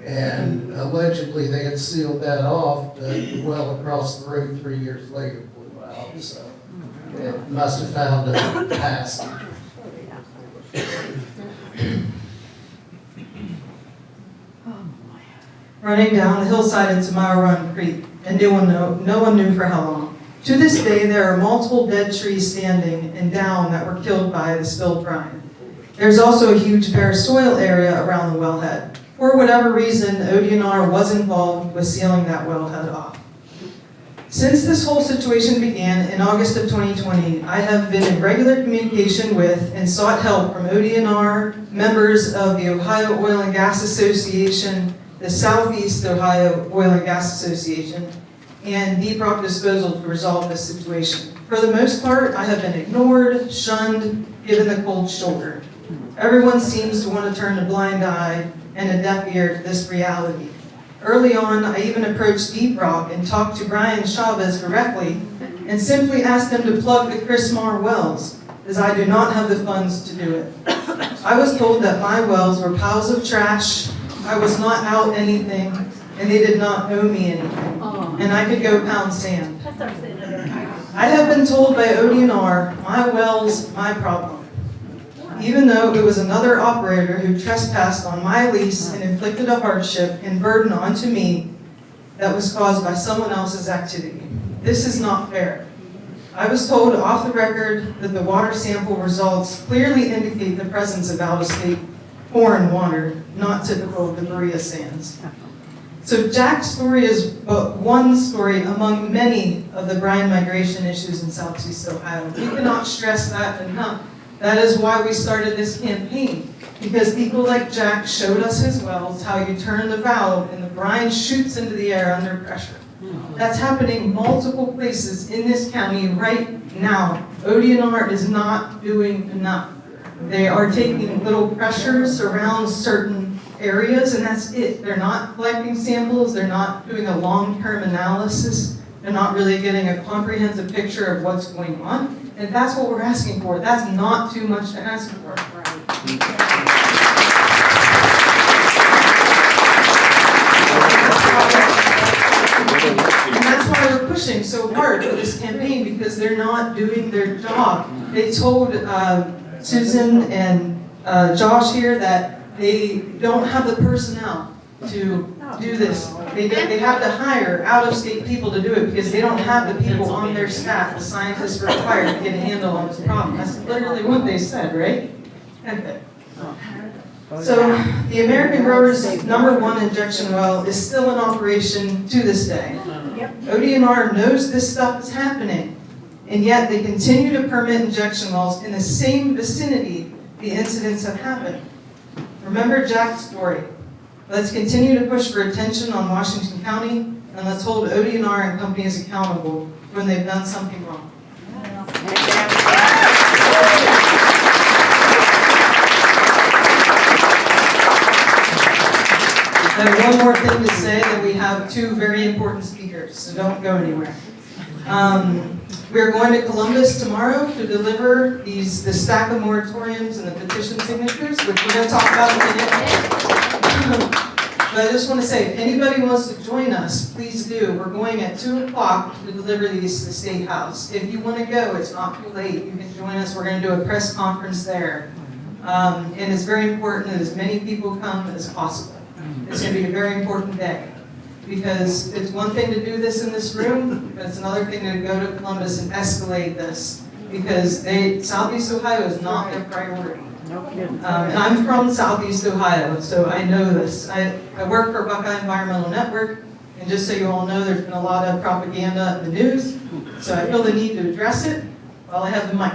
And allegedly they had sealed that off, the well across the road 3 years later blew out, so it must have found a passage. Running down the hillside into Mile Run Creek, and no one knew for how long. To this day, there are multiple dead trees standing and down that were killed by the spilled brine. There's also a huge bare soil area around the wellhead. For whatever reason, ODNR was involved with sealing that wellhead off. Since this whole situation began in August of 2020, I have been in regular communication with and sought help from ODNR, members of the Ohio Oil and Gas Association, the Southeast Ohio Oil and Gas Association, and Deep Rock Disposal to resolve this situation. For the most part, I have been ignored, shunned, given the cold shoulder. Everyone seems to want to turn a blind eye and a deaf ear to this reality. Early on, I even approached Deep Rock and talked to Brian Chavez directly and simply asked him to plug the Chrismar wells, as I do not have the funds to do it. I was told that my wells were piles of trash, I was not out anything, and they did not owe me anything, and I could go pound sand. I have been told by ODNR, my wells, my problem. Even though it was another operator who trespassed on my lease and inflicted a hardship and burden onto me that was caused by someone else's activity. This is not fair. I was told off the record that the water sample results clearly indicate the presence of out-of-state foreign water, not typical of the Berea sands. So Jack's story is but one story among many of the brine migration issues in Southeast Ohio. We cannot stress that enough. That is why we started this campaign, because people like Jack showed us his wells, how you turn the valve and the brine shoots into the air under pressure. That's happening multiple places in this county right now. ODNR is not doing enough. They are taking little pressures around certain areas, and that's it. They're not collecting samples, they're not doing a long-term analysis, they're not really getting a comprehensive picture of what's going on. And that's what we're asking for. That's not too much to ask for. And that's why we're pushing so hard for this campaign, because they're not doing their job. They told Susan and Josh here that they don't have the personnel to do this. They have to hire out-of-state people to do it because they don't have the people on their staff, the scientists required to get a handle on this problem. That's literally what they said, right? Okay. So the American Growers' #1 injection well is still in operation to this day. ODNR knows this stuff is happening, and yet they continue to permit injection wells in the same vicinity the incidents have happened. Remember Jack's story. Let's continue to push for attention on Washington County, and let's hold ODNR and companies accountable when they've done something wrong. I have one more thing to say, that we have 2 very important speakers, so don't go anywhere. We're going to Columbus tomorrow to deliver the stack of moratoriums and the petition signatures, which we're going to talk about in a minute. But I just want to say, if anybody wants to join us, please do. We're going at 2 o'clock to deliver these to the State House. If you want to go, it's not too late. You can join us. We're going to do a press conference there. And it's very important that as many people come as possible. It's going to be a very important day, because it's one thing to do this in this room, but it's another thing to go to Columbus and escalate this, because Southeast Ohio is not their priority. And I'm from Southeast Ohio, so I know this. I work for Buckeye Environmental Network, and just so you all know, there's been a lot of propaganda in the news, so I feel the need to address it while I have the mic.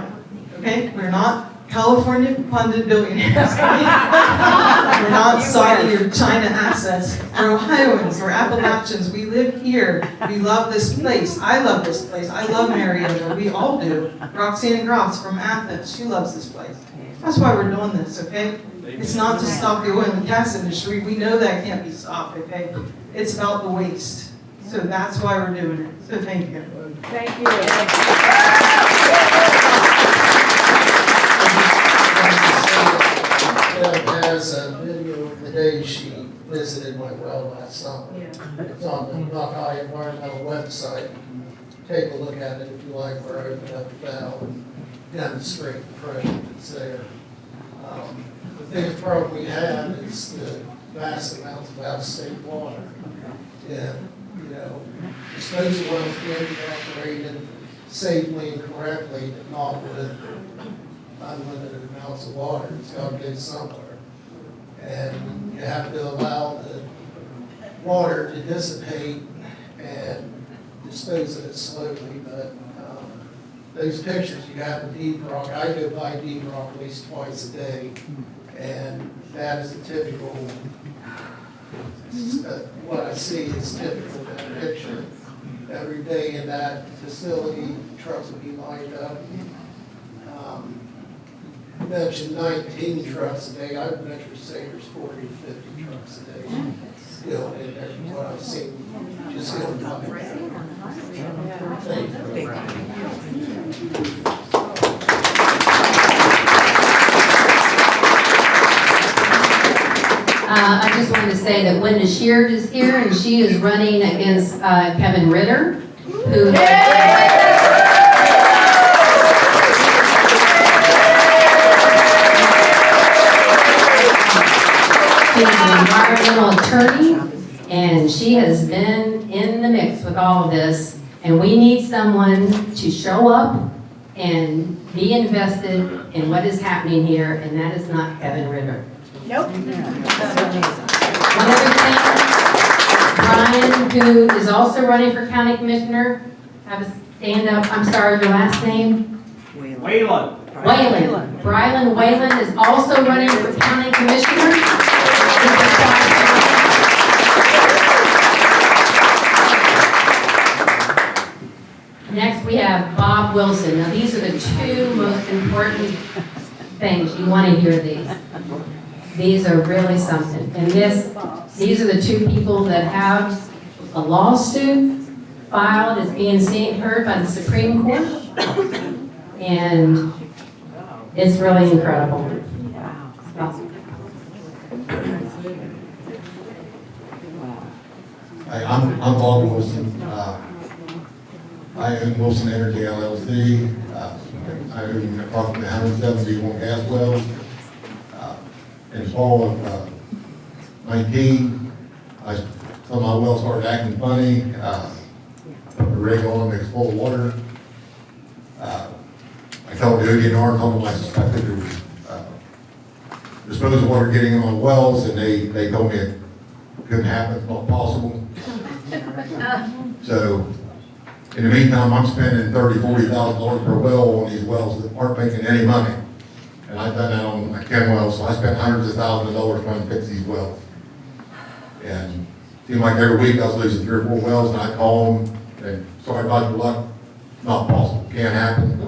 Okay? We're not California funded billionaires. We're not Saudi or China assets. We're Ohioans, we're Appalachians, we live here, we love this place. I love this place, I love Marietta, we all do. Roxanne Groff's from Athens, she loves this place. That's why we're doing this, okay? It's not to stop the oil and gas industry, we know that can't be stopped, okay? It's about the waste. So that's why we're doing it, so thank you. Thank you. Deb has a video of the day she visited my well last summer. It's on the Buckeye Environmental website. Take a look at it if you like, where I open up the valve and demonstrate the pressure that's there. The biggest problem we have is the vast amounts of out-of-state water. If, disposal wells can be operated safely and correctly, but not with unlimited amounts of water. It's got to go somewhere. And you have to allow the water to dissipate and dispose of it slowly. But those pictures you have of Deep Rock, I go by Deep Rock at least twice a day, and that is a typical, what I see is typical of that picture. Every day in that facility, trucks will be lined up. You mentioned 19 trucks a day. I would venture to say there's 40 to 50 trucks a day still in there from what I've seen. Just going by. Thank you. I just wanted to say that Linda Sheard is here, and she is running against Kevin Ritter, who she's an environmental attorney, and she has been in the mix with all of this, and we need someone to show up and be invested in what is happening here, and that is not Kevin Ritter. Nope. One other thing, Brian, who is also running for county commissioner, have a stand up. I'm sorry, your last name? Wayland. Wayland. Brylan Wayland is also running for county commissioner. Next, we have Bob Wilson. Now, these are the 2 most important things. You want to hear these. These are really something. And these are the 2 people that have a lawsuit filed, is being heard by the Supreme Court. And it's really incredible. Hi, I'm Bob Wilson. I own Wilson Energy LLC. I own approximately 171 gas wells. In fall of 19, some of my wells started acting funny. Put the rig on them, it's full of water. I called the ODNR, told them I suspected there was disposal water getting in my wells, and they told me it couldn't happen, it's not possible. So, in the meantime, I'm spending $30,000-$40,000 per well on these wells that aren't making any money. And I've done that on my 10 wells, so I spent hundreds of thousands of dollars trying to fix these wells. And it seemed like every week I was losing 3 or 4 wells, and I'd call them, and sorry about your luck, not possible, can't happen.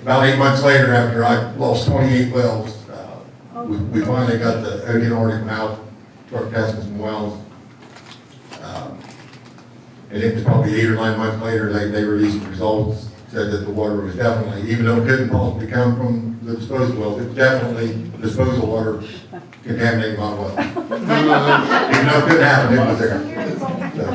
About 8 months later, after I lost 28 wells, we finally got the ODNR to come out, start testing some wells. And it was probably 8 or 9 months later, they released the results, said that the water was definitely, even though it couldn't possibly come from the disposal wells, it was definitely disposal water contaminating my well. Even though it couldn't happen, it was there. So,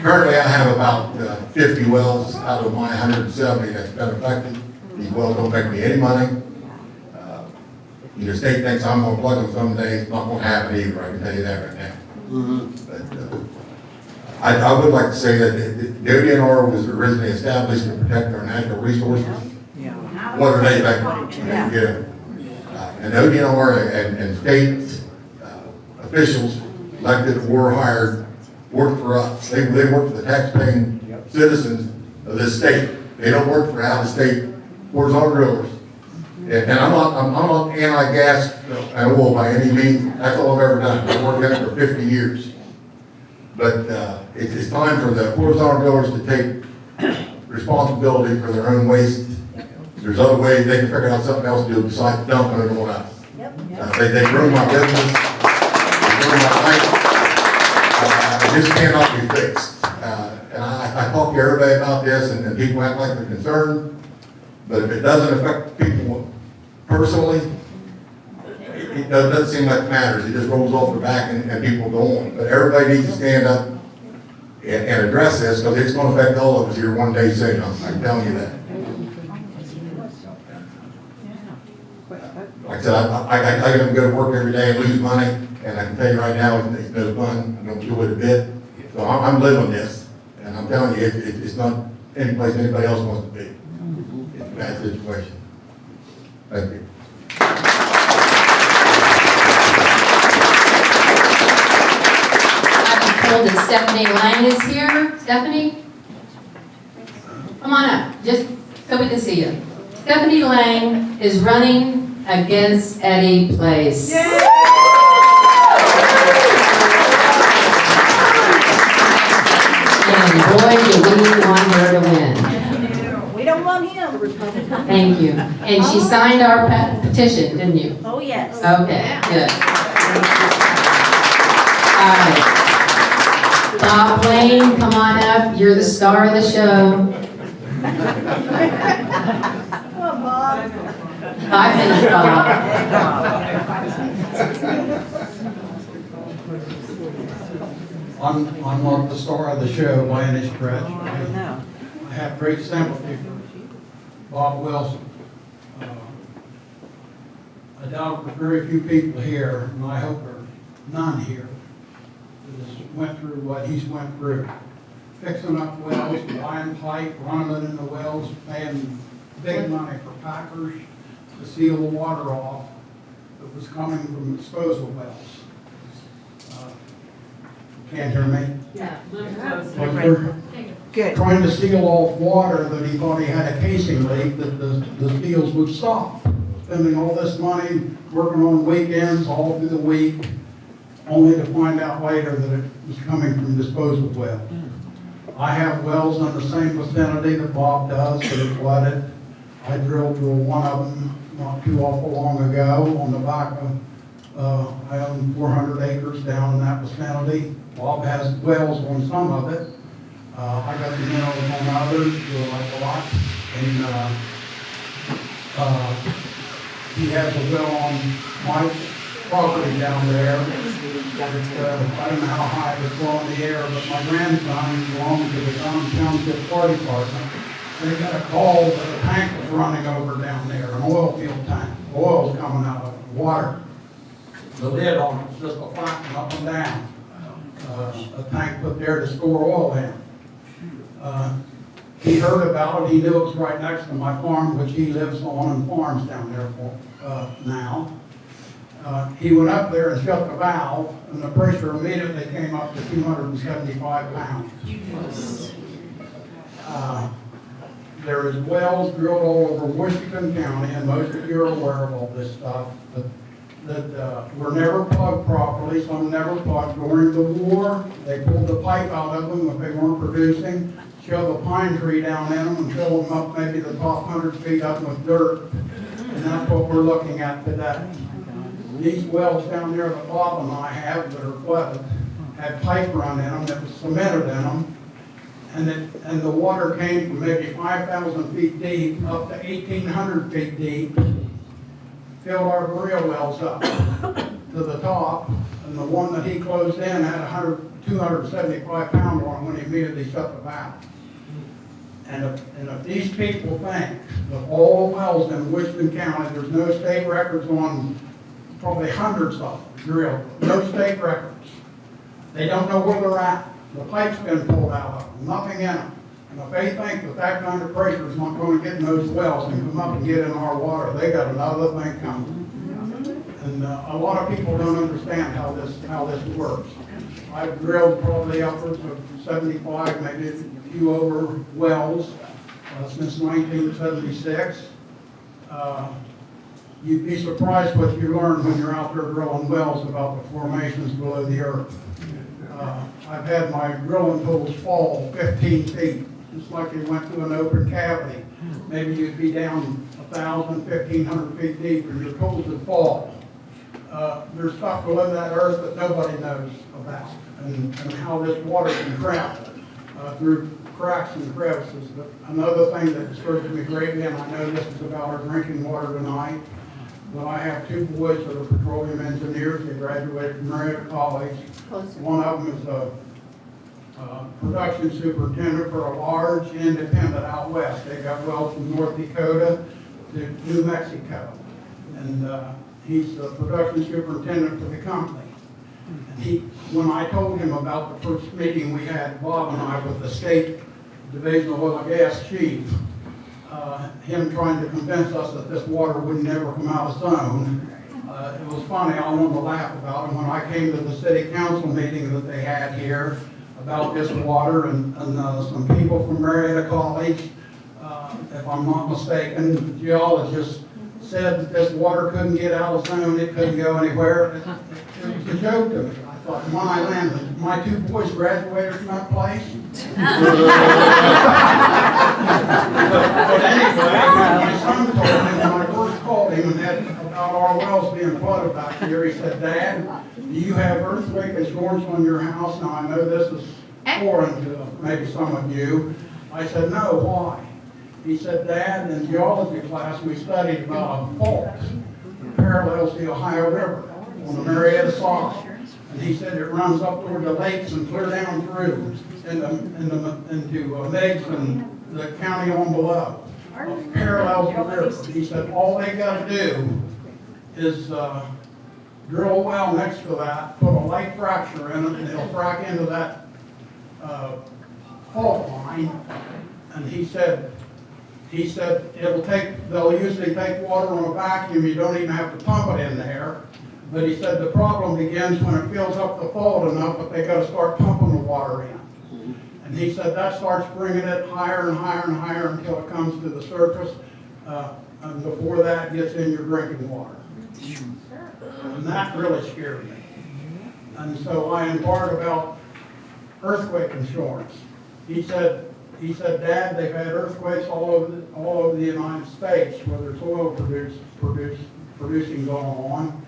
currently I have about 50 wells out of my 170 that's been affected. These wells don't make me any money. The state thinks I'm going to plug them someday. It's not going to happen either, I can tell you that right now. But, I would like to say that the ODNR was originally established to protect our natural resources. What are they like? And ODNR and state officials elected or hired work for us. They work for the taxpaying citizens of this state. They don't work for out-of-state horizontal drillers. And I'm not anti-gas and oil by any means. That's all I've ever done. I've worked in it for 50 years. But it's time for the horizontal drillers to take responsibility for their own waste. There's other ways they can figure out something else to do besides dumping it on us. They ruin my business. They ruin my life. This cannot be fixed. And I talk to everybody about this, and people act like they're concerned. But if it doesn't affect people personally, it doesn't seem like it matters. It just rolls off their back and people go on. But everybody needs to stand up and address this, because it's going to affect all of us here one day soon. I'm telling you that. Like I said, I got to go to work every day and lose money, and I can tell you right now, it's no fun. I don't enjoy it a bit. So I'm living this, and I'm telling you, it's not any place anybody else wants to be. It's a bad situation. Thank you. I'm told that Stephanie Lang is here. Stephanie? Come on up, just so we can see you. Stephanie Lang is running against Eddie Place. And boy, do we want her to win. We don't want him. Thank you. And she signed our petition, didn't you? Oh, yes. Okay, good. All right. Bob Lane, come on up. You're the star of the show. Oh, Bob. 5 minutes, Bob. I'm not the star of the show by any stretch. I have great sympathy for Bob Wilson. I doubt there are very few people here, and I hope there are none here, that has went through what he's went through. Fixing up wells, buying pipe, running it in the wells, paying big money for packers to seal the water off that was coming from disposal wells. Can't hear me? Yeah. Good. Trying to seal off water that he thought he had a casing leak, that the seals would stop. Spending all this money, working on weekends, all through the week, only to find out later that it was coming from disposal wells. I have wells in the same vicinity that Bob does that are flooded. I drilled one of them not too awful long ago on the back of, I own 400 acres down in that vicinity. Bob has wells on some of it. I got the minerals on others, like a lot. And he has a well on my property down there. I don't know how high it was in the air, but my grandson belonged to the township fire department. they got a call that a tank was running over down there, an oil field tank. Oil's coming out of the water. The lid on it's just a flapping up and down. A tank put there to store oil in. He heard about it, he knew it was right next to my farm, which he lives on and farms down there now. He went up there and shut the valve, and the pressure immediately came up to 275 pounds. There is wells drilled all over Washington County, and most of you are aware of all this stuff, that were never plugged properly. Some never plugged during the war. They pulled the pipe out of them if they weren't producing, shoved a pine tree down in them and filled them up maybe the top 100 feet up with dirt. And that's what we're looking at today. These wells down there that Bob and I have that are flooded had pipe run in them that was cemented in them. And the water came from maybe 5,000 feet deep up to 1,800 feet deep, filled our Maria wells up to the top, and the one that he closed in had 275 pound on when he immediately shut the valve. And if these people think that all the wells in Washington County, there's no state records on probably hundreds of them drilled, no state records. They don't know where they're at. The pipe's been pulled out of them, nothing in them. And if they think that that kind of pressure is not going to get in those wells and come up and get in our water, they got another thing coming. And a lot of people don't understand how this works. I've drilled probably upwards of 75, maybe a few over wells since 1976. You'd be surprised what you learn when you're out there drilling wells about the formations below the earth. I've had my drilling tools fall 15 feet, just like they went through an open cavity. Maybe you'd be down 1,000, 1,500 feet deep and your tools would fall. There's stuff below that earth that nobody knows about, and how this water can travel through cracks and crevices. But another thing that disturbs me greatly, and I know this is about our drinking water tonight, but I have two boys that are petroleum engineers. They graduated from Marietta College. One of them is a production superintendent for a large independent out west. They got wells from North Dakota to New Mexico. And he's the production superintendent for the company. And when I told him about the first meeting we had, Bob and I, with the state division of oil and gas chief, him trying to convince us that this water would never come out of zone, it was funny. I wanted to laugh about it. When I came to the city council meeting that they had here about this water, and some people from Marietta College, if I'm not mistaken, the geologist said that this water couldn't get out of zone, it couldn't go anywhere. It was a joke to me. I thought, my land, my two boys graduated from that place. But anyway, my son told me when I first called him and had about our wells being flooded back here, he said, Dad, do you have earthquake insurance on your house? Now, I know this is foreign to maybe some of you. I said, no, why? He said, Dad, in geology class, we studied about a fault that parallels the Ohio River on the Marietta side. And he said it runs up toward the lakes and clear down through into Meigs and the county on below. Parallels the river. He said, all they got to do is drill a well next to that, put a light fracture in it, and they'll frack into that fault line. And he said they'll usually take water on a vacuum, you don't even have to pump it in there. But he said the problem begins when it fills up the fault enough that they got to start pumping the water in. And he said that starts bringing it higher and higher and higher until it comes to the surface, and before that gets in your drinking water. And that really scared me. And so I inquired about earthquake insurance. He said, Dad, they've had earthquakes all over the United States, where there's oil producing going on,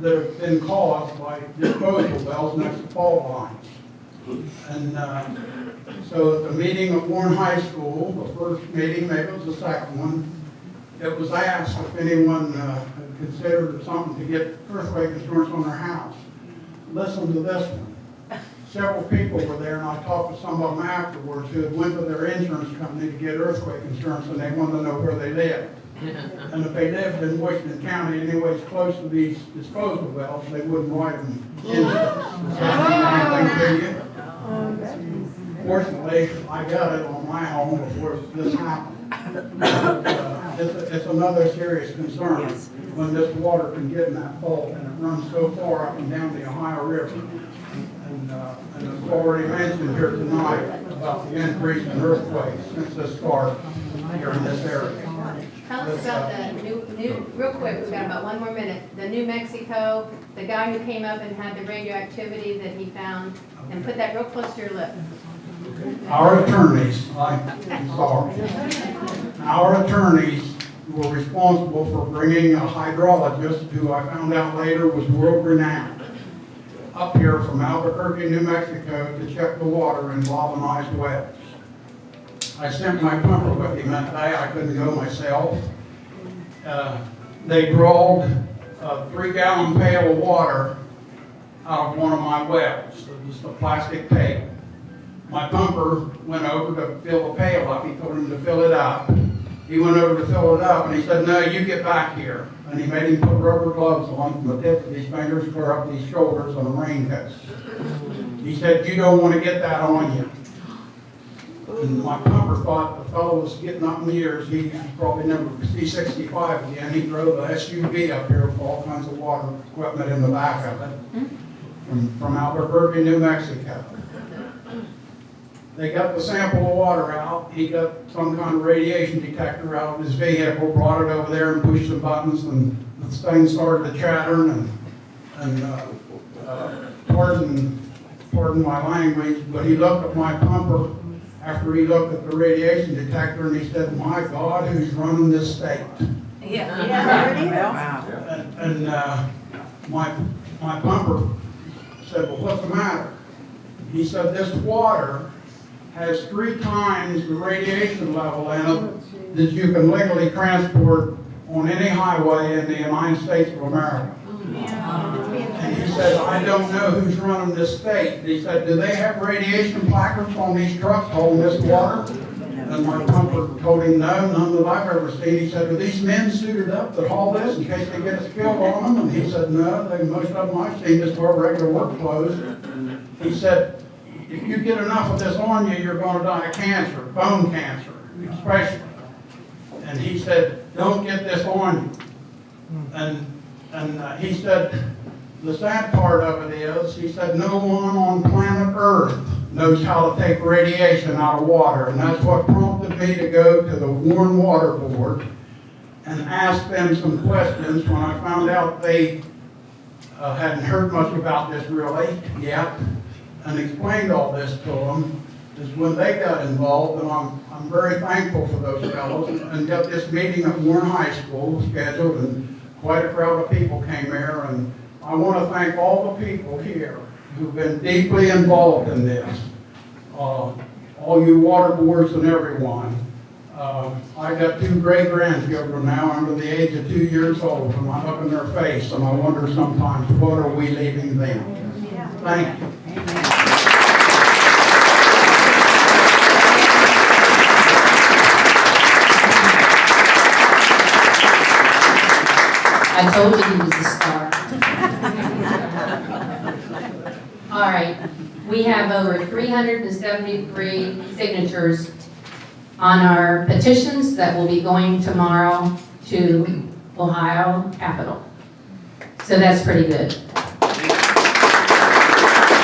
that have been caused by disposal wells next to fault lines. And so at the meeting at Warren High School, the first meeting, maybe it was the second one, it was asked if anyone had considered something to get earthquake insurance on their house. Listen to this one. several people were there, and I talked to some of them afterwards who had went to their insurance company to get earthquake insurance, and they wanted to know where they lived. And if they lived in Washington County anyways close to these disposal wells, they wouldn't write them insurance. Does that mean anything to you? Fortunately, I got it on my home before this happened. It's another serious concern when this water can get in that fault, and it runs so far up and down the Ohio River. And it's already mentioned here tonight about the increase in earthquakes since this started here in this area. Tell us about the new, real quick, we've got about 1 more minute. The New Mexico, the guy who came up and had the radioactivity that he found, and put that real close to your lip. Our attorneys, I'm sorry, our attorneys were responsible for bringing a hydrologist, who I found out later was world renowned, up here from Albuquerque, New Mexico, to check the water in galvanized wells. I sent my pumper with him that day. I couldn't go myself. They drawed a 3-gallon pail of water out of one of my wells. It was the plastic pail. My pumper went over to fill the pail up. He told him to fill it up. He went over to fill it up, and he said, "No, you get back here." And he made him put rubber gloves on from the tip of his fingers clear up his shoulders on a raincoat. He said, "You don't want to get that on you." And my pumper thought the fellow was getting up in years. He probably never see 65 again. He drove a SUV up here with all kinds of water equipment in the back of it from Albuquerque, New Mexico. They got the sample of water out. He got some kind of radiation detector out of his vehicle, brought it over there and pushed some buttons, and the thing started to chatter, pardon my language, but he looked at my pumper after he looked at the radiation detector, and he said, "My God, who's running this state?" And my pumper said, "Well, what's the matter?" He said, "This water has 3 times the radiation level in it that you can legally transport on any highway in the United States of America." And he said, "I don't know who's running this state." He said, "Do they have radiation placards on these trucks holding this water?" And my pumper told him, "No, none that I've ever seen." He said, "Are these men suited up that haul this in case they get a spill on them?" And he said, "No, most of them I've seen just wear regular work clothes." He said, "If you get enough of this on you, you're going to die of cancer, bone cancer, especially." And he said, "Don't get this on you." And he said, the sad part of it is, he said, no one on planet Earth knows how to take radiation out of water. And that's what prompted me to go to the Warren Water Board and ask them some questions when I found out they hadn't heard much about this really yet, and explained all this to them, is when they got involved. And I'm very thankful for those fellows, and got this meeting at Warren High School scheduled, and quite a crowd of people came here. And I want to thank all the people here who've been deeply involved in this, all you water boards and everyone. I got 2 great-grandchildren now under the age of 2 years old, and I look in their face and I wonder sometimes, what are we leaving them? Thank you. I told you he was a star. All right, we have over 373 signatures on our petitions that will be going tomorrow to Ohio Capitol. So that's pretty good.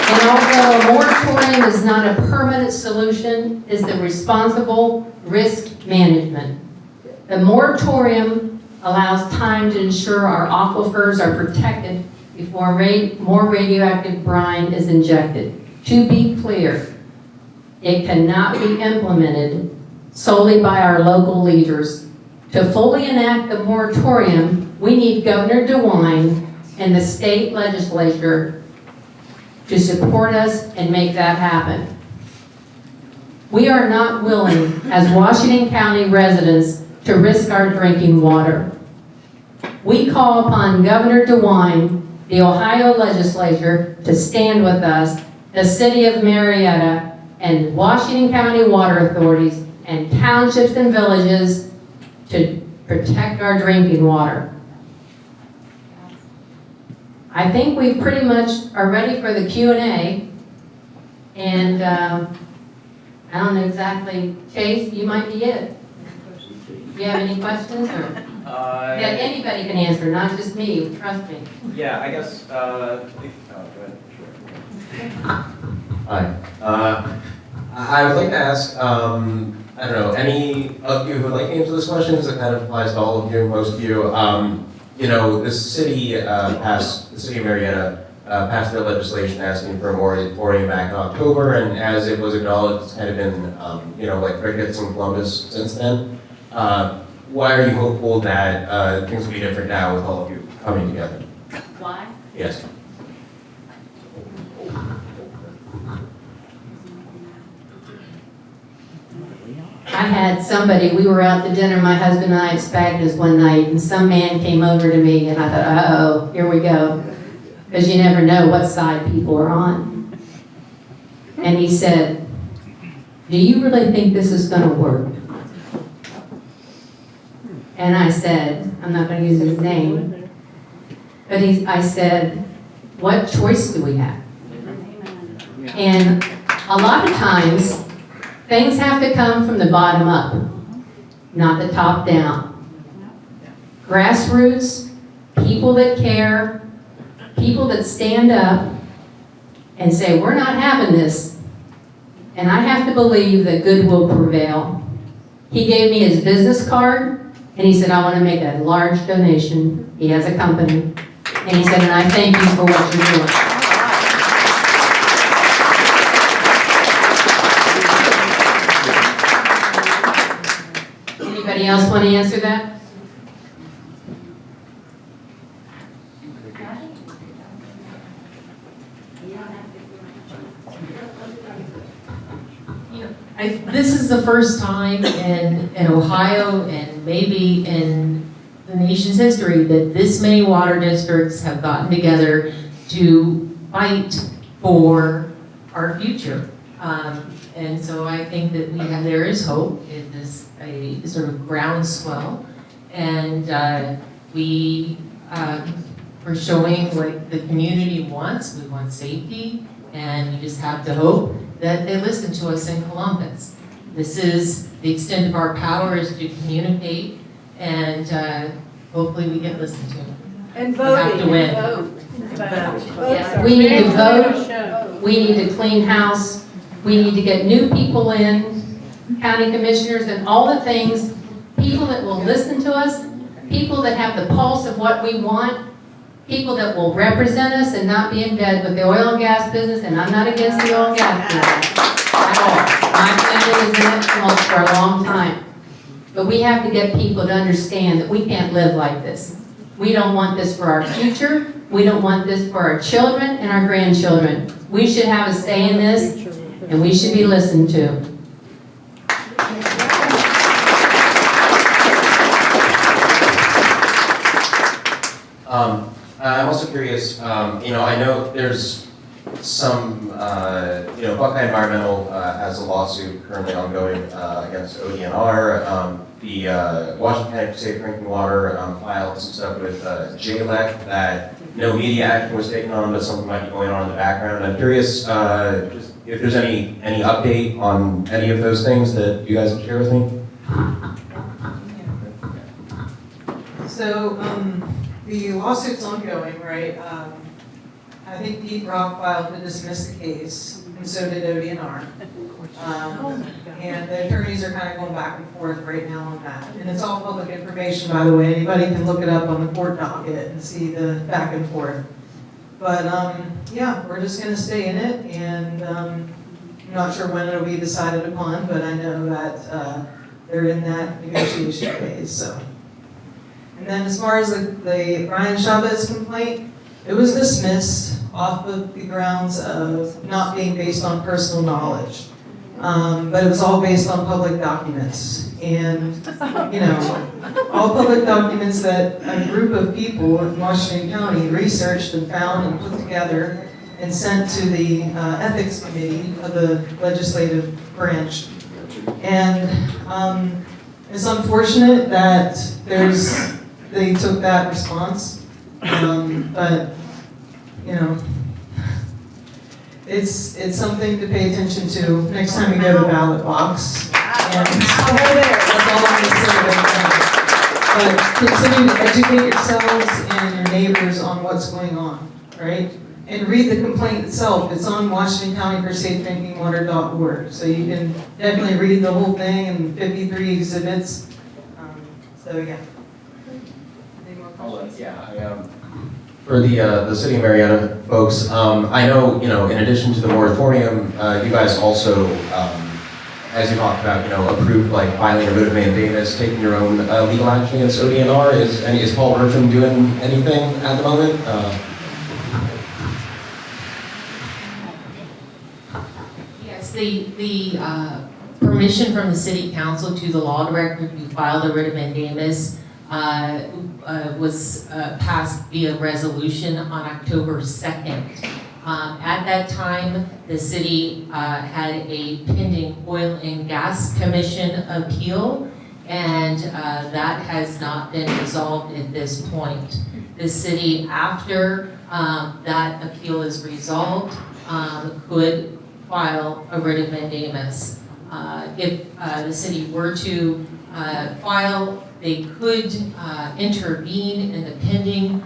And although a moratorium is not a permanent solution, is the responsible risk management. The moratorium allows time to ensure our aquifers are protected before more radioactive brine is injected. To be clear, it cannot be implemented solely by our local leaders. To fully enact the moratorium, we need Governor DeWine and the state legislature to support us and make that happen. We are not willing, as Washington County residents, to risk our drinking water. We call upon Governor DeWine, the Ohio legislature, to stand with us the City of Marietta, and Washington County water authorities, and townships and villages to protect our drinking water. I think we pretty much are ready for the Q&A. And I don't know exactly, Chase, you might be it. Do you have any questions, or? That anybody can answer, not just me, trust me. Yeah, I guess, go ahead. Hi. I would like to ask, I don't know, any of you who would like to answer this question, because it kind of applies to all of you, most of you. You know, the city the city of Marietta passed the legislation asking for a moratorium back in October, and as it was acknowledged, it's kind of been, you know, like crickets in Columbus since then. Why are you hopeful that things will be different now with all of you coming together? Why? Yes. I had somebody, we were out to dinner, my husband and I at Spagna's one night, and some man came over to me, and I thought, uh-oh, here we go. Because you never know what side people are on. And he said, do you really think this is going to work? And I said, I'm not going to use his name, but I said, what choice do we have? And a lot of times, things have to come from the bottom up, not the top down. Grassroots, people that care, people that stand up and say, we're not having this. And I have to believe that good will prevail. He gave me his business card, and he said, I want to make a large donation. He has a company. And he said, and I thank you for what you're doing. Anybody else want to answer that? This is the first time in Ohio and maybe in the nation's history that this many water districts have gotten together to fight for our future. And so I think that there is hope. It is a sort of groundswell. And we're showing what the community wants. We want safety, and we just have to hope that they listen to us in Columbus. This is the extent of our power, is to communicate, and hopefully we get listened to. And voting. We have to win. Yes, we need to vote, we need to clean house, we need to get new people in, county commissioners and all the things, people that will listen to us, people that have the pulse of what we want, people that will represent us and not be in bed with the oil and gas business, and I'm not against the oil and gas business at all. My family was in it for a long time. But we have to get people to understand that we can't live like this. We don't want this for our future. We don't want this for our children and our grandchildren. We should have a say in this, and we should be listened to. I'm also curious, you know, I know there's some, you know, Buckeye Environmental has a lawsuit currently ongoing against ODNR. The Washington County for Safe Drinking Water filed some stuff with JLEC that no media action was taken on, but something might be going on in the background. I'm curious just if there's any update on any of those things that you guys can share with me. So, the lawsuit's ongoing, right? I think Deep Rock filed to dismiss the case, and so did ODNR. And the attorneys are kind of going back and forth right now on that. And it's all public information, by the way. Anybody can look it up on the court docket and see the back and forth. But yeah, we're just going to stay in it, and I'm not sure when it'll be decided upon, but I know that they're in that negotiation phase. So. And then as far as the Brian Chavez complaint, it was dismissed off of the grounds of not being based on personal knowledge. But it was all based on public documents. And, you know, all public documents that a group of people in Washington County researched and found and put together and sent to the Ethics Committee of the legislative branch. And it's unfortunate that they took that response, but, you know, it's something to pay attention to next time you go to the ballot box. And that's all I'm gonna say right now. But continue to educate yourselves and your neighbors on what's going on, right? And read the complaint itself. It's on WashingtonCountyForSafeDrinkingWater.org. So you can definitely read the whole thing and 53 exhibits. So yeah. Any more questions? For the City of Marietta folks, I know, in addition to the moratorium, you guys also, as you talked about, approved like filing a writ of mandamus, taking your own legal action against ODNR. Is Paul Bertram doing anything at the moment? Yes, the permission from the city council to the law director to file the writ of mandamus was passed via resolution on October 2nd. At that time, the city had a pending oil and gas commission appeal, and that has not been resolved at this point. The city, after that appeal is resolved, could file a writ of mandamus. If the city were to file, they could intervene in the pending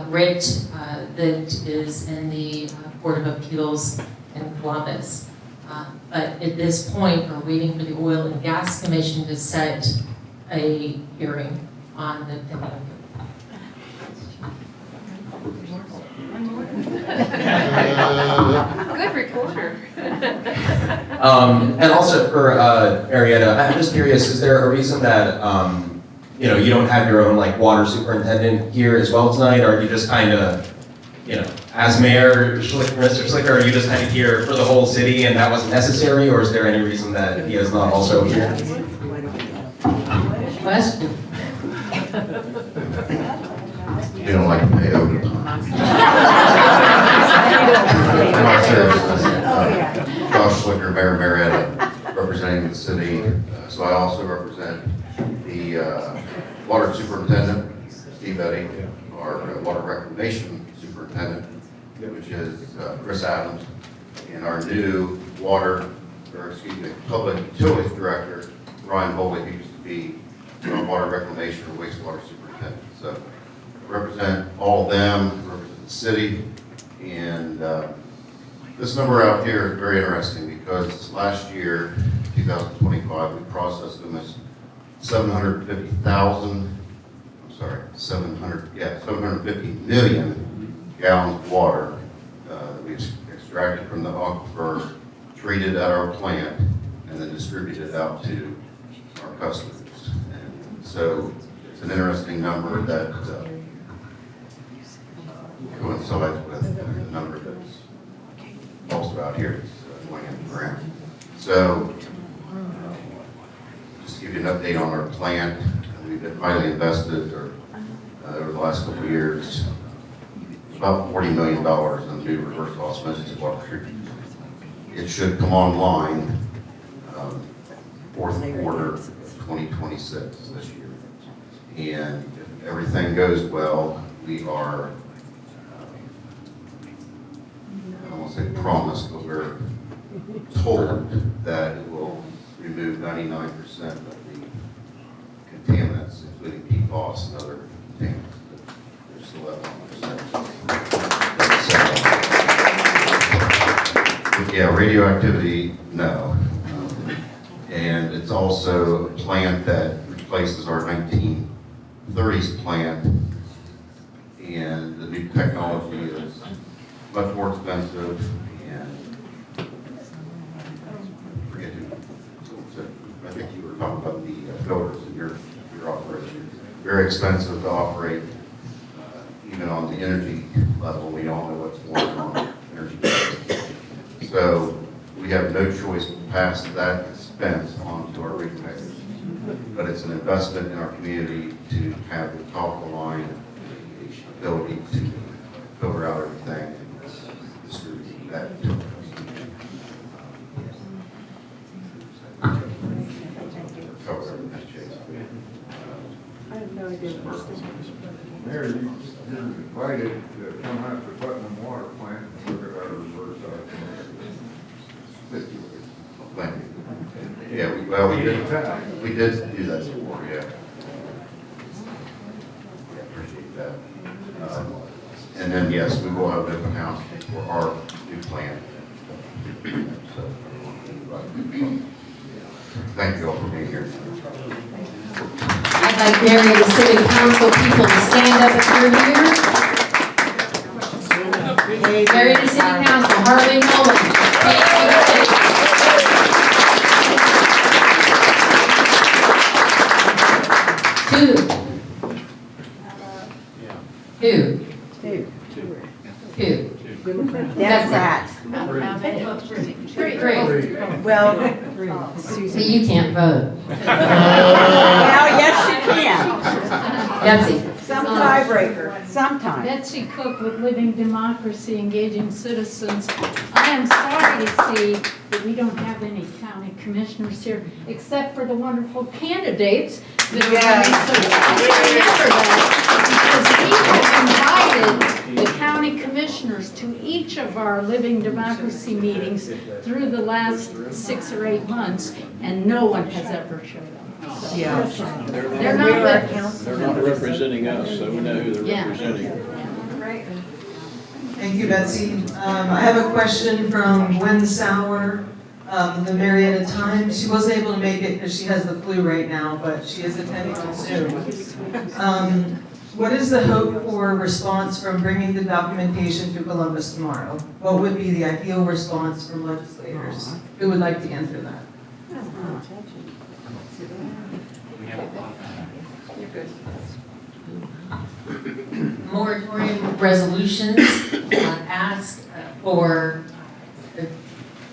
writ that is in the Court of Appeals in Columbus. But at this point, we're waiting for the Oil and Gas Commission to set a hearing on the pending. Good reporter. And also for Marietta, I'm just curious, is there a reason that you don't have your own like water superintendent here as well tonight, or are you just kind of, as Mayor Mr. Schlicker, are you just kind of here for the whole city and that wasn't necessary, or is there any reason that he is not also here? Question. You don't like to pay overtime. In all seriousness, Josh Schlicker, Mayor Marietta, representing the city. So I also represent the water superintendent, Steve Eddy, our water reclamation superintendent, which is Chris Adams, and our new public utilities director, Ryan Boley, who used to be our water reclamation or wastewater superintendent. So I represent all of them, represent the city, and this number out here is very interesting because last year, 2025, we processed almost 750 million gallons of water that we extracted from the aquifer, treated at our plant, and then distributed out to our customers. And so it's an interesting number that coincides with the number that's also out here that's going in the ground. So just to give you an update on our plant, we've been highly invested over the last couple of years. About $40 million in new reverse osmosis water treatment. It should come online fourth quarter of 2026 this year. And if everything goes well, we are, I don't want to say promised, but we're told that it will remove 99% of the contaminants, including PFAS and other contaminants. There's still that 1%. Yeah, radioactivity, no. And it's also a plant that replaces our 1930s plant, and the new technology is much more expensive, and I think you were talking about the filters in your operation. Very expensive to operate, even on the energy level. We all know what's going on energy level. So we have no choice but to pass that expense on to our ratepayers. But it's an investment in our community to have the top of the line ability to filter out everything and distribute Mayor, you're invited to come out to Putnam Water Plant and look at our reverse osmosis. Thank you. Yeah, we did do that before, yeah. Appreciate that. And then, yes, we will have open house for our new plant. So, thank you all for being here. I'd like Mary and the city council people to stand up if you're here. Mary and the city council, Harley Nolan. Two. Democrats. Three. Well, See, you can't vote. well, yes, you can. Betsy. Some tiebreaker, sometimes. Betsy Cook with Living Democracy, Engaging Citizens. I am sorry to see that we don't have any county commissioners here, except for the wonderful candidates that are running. So remember that, because we have invited the county commissioners to each of our Living Democracy meetings through the last 6 or 8 months, and no one has ever showed up. So they're not representing us, so we know who they're representing. Thank you, Betsy. I have a question from Gwen Sauer, the Marietta Times. She wasn't able to make it because she has the flu right now, but she is attending on Zoom. What is the hope for response from bringing the documentation to Columbus tomorrow? What would be the ideal response from legislators? Who would like to answer that? Moratorium resolutions ask for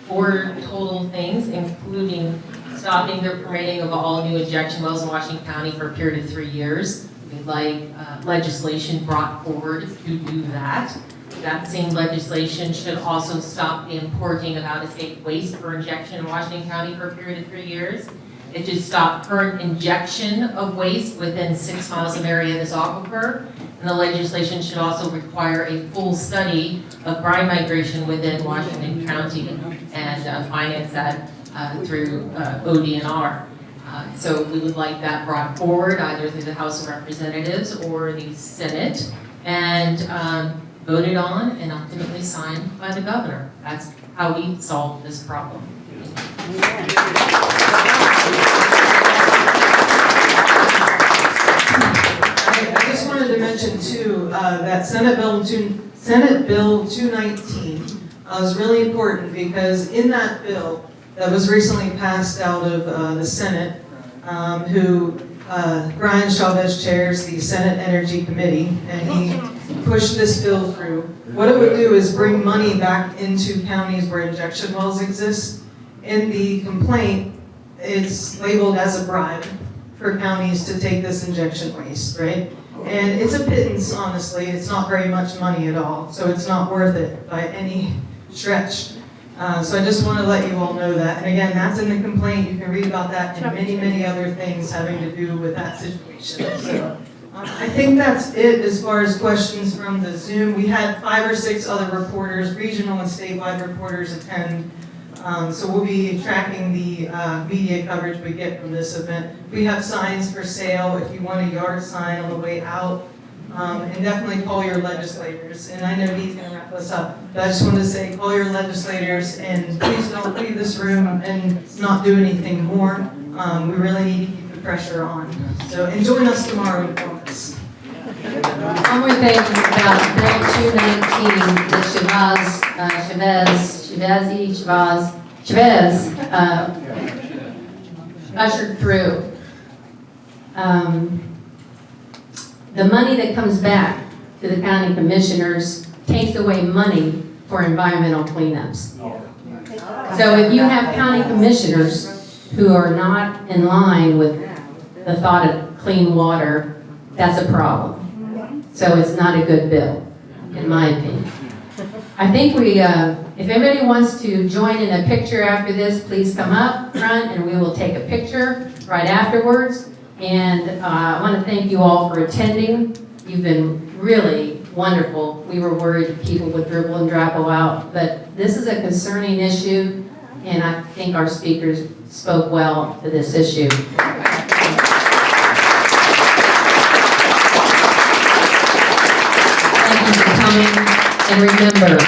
4 total things, including stopping the permitting of all new injection wells in Washington County for a period of 3 years. We'd like legislation brought forward to do that. That same legislation should also stop the importing of out-of-state waste for injection in Washington County for a period of 3 years. It should stop current injection of waste within 6 miles of Marietta's aquifer. And the legislation should also require a full study of brine migration within Washington County and finance that through ODNR. So we would like that brought forward either through the House of Representatives or the Senate and voted on and ultimately signed by the governor. That's how we solve this problem. I just wanted to mention too, that Senate Bill 219 is really important because in that bill that was recently passed out of the Senate, Brian Chavez chairs the Senate Energy Committee, and he pushed this bill through. What it would do is bring money back into counties where injection wells exist. In the complaint, it's labeled as a bribe for counties to take this injection waste, right? And it's a pittance, honestly. It's not very much money at all, so it's not worth it by any stretch. So I just want to let you all know that. And again, that's in the complaint. You can read about that and many, many other things having to do with that situation. So I think that's it as far as questions from the Zoom. We had 5 or 6 other reporters, regional and statewide reporters attend. So we'll be tracking the media coverage we get from this event. We have signs for sale if you want a yard sign on the way out. And definitely call your legislators. And I know Dee's going to wrap us up, but I just wanted to say call your legislators and please don't leave this room and not do anything more. We really need to keep the pressure on. So and join us tomorrow in Columbus. One more thing about Bill 219 that Chavez ushered through. The money that comes back to the county commissioners takes away money for environmental cleanups. So if you have county commissioners who are not in line with the thought of clean water, that's a problem. So it's not a good bill, in my opinion. I think if anybody wants to join in a picture after this, please come up front and we will take a picture right afterwards. And I want to thank you all for attending. You've been really wonderful. We were worried people would dribble and drabble out, but this is a concerning issue, and I think our speakers spoke well to this issue. Thank you for coming, and remember,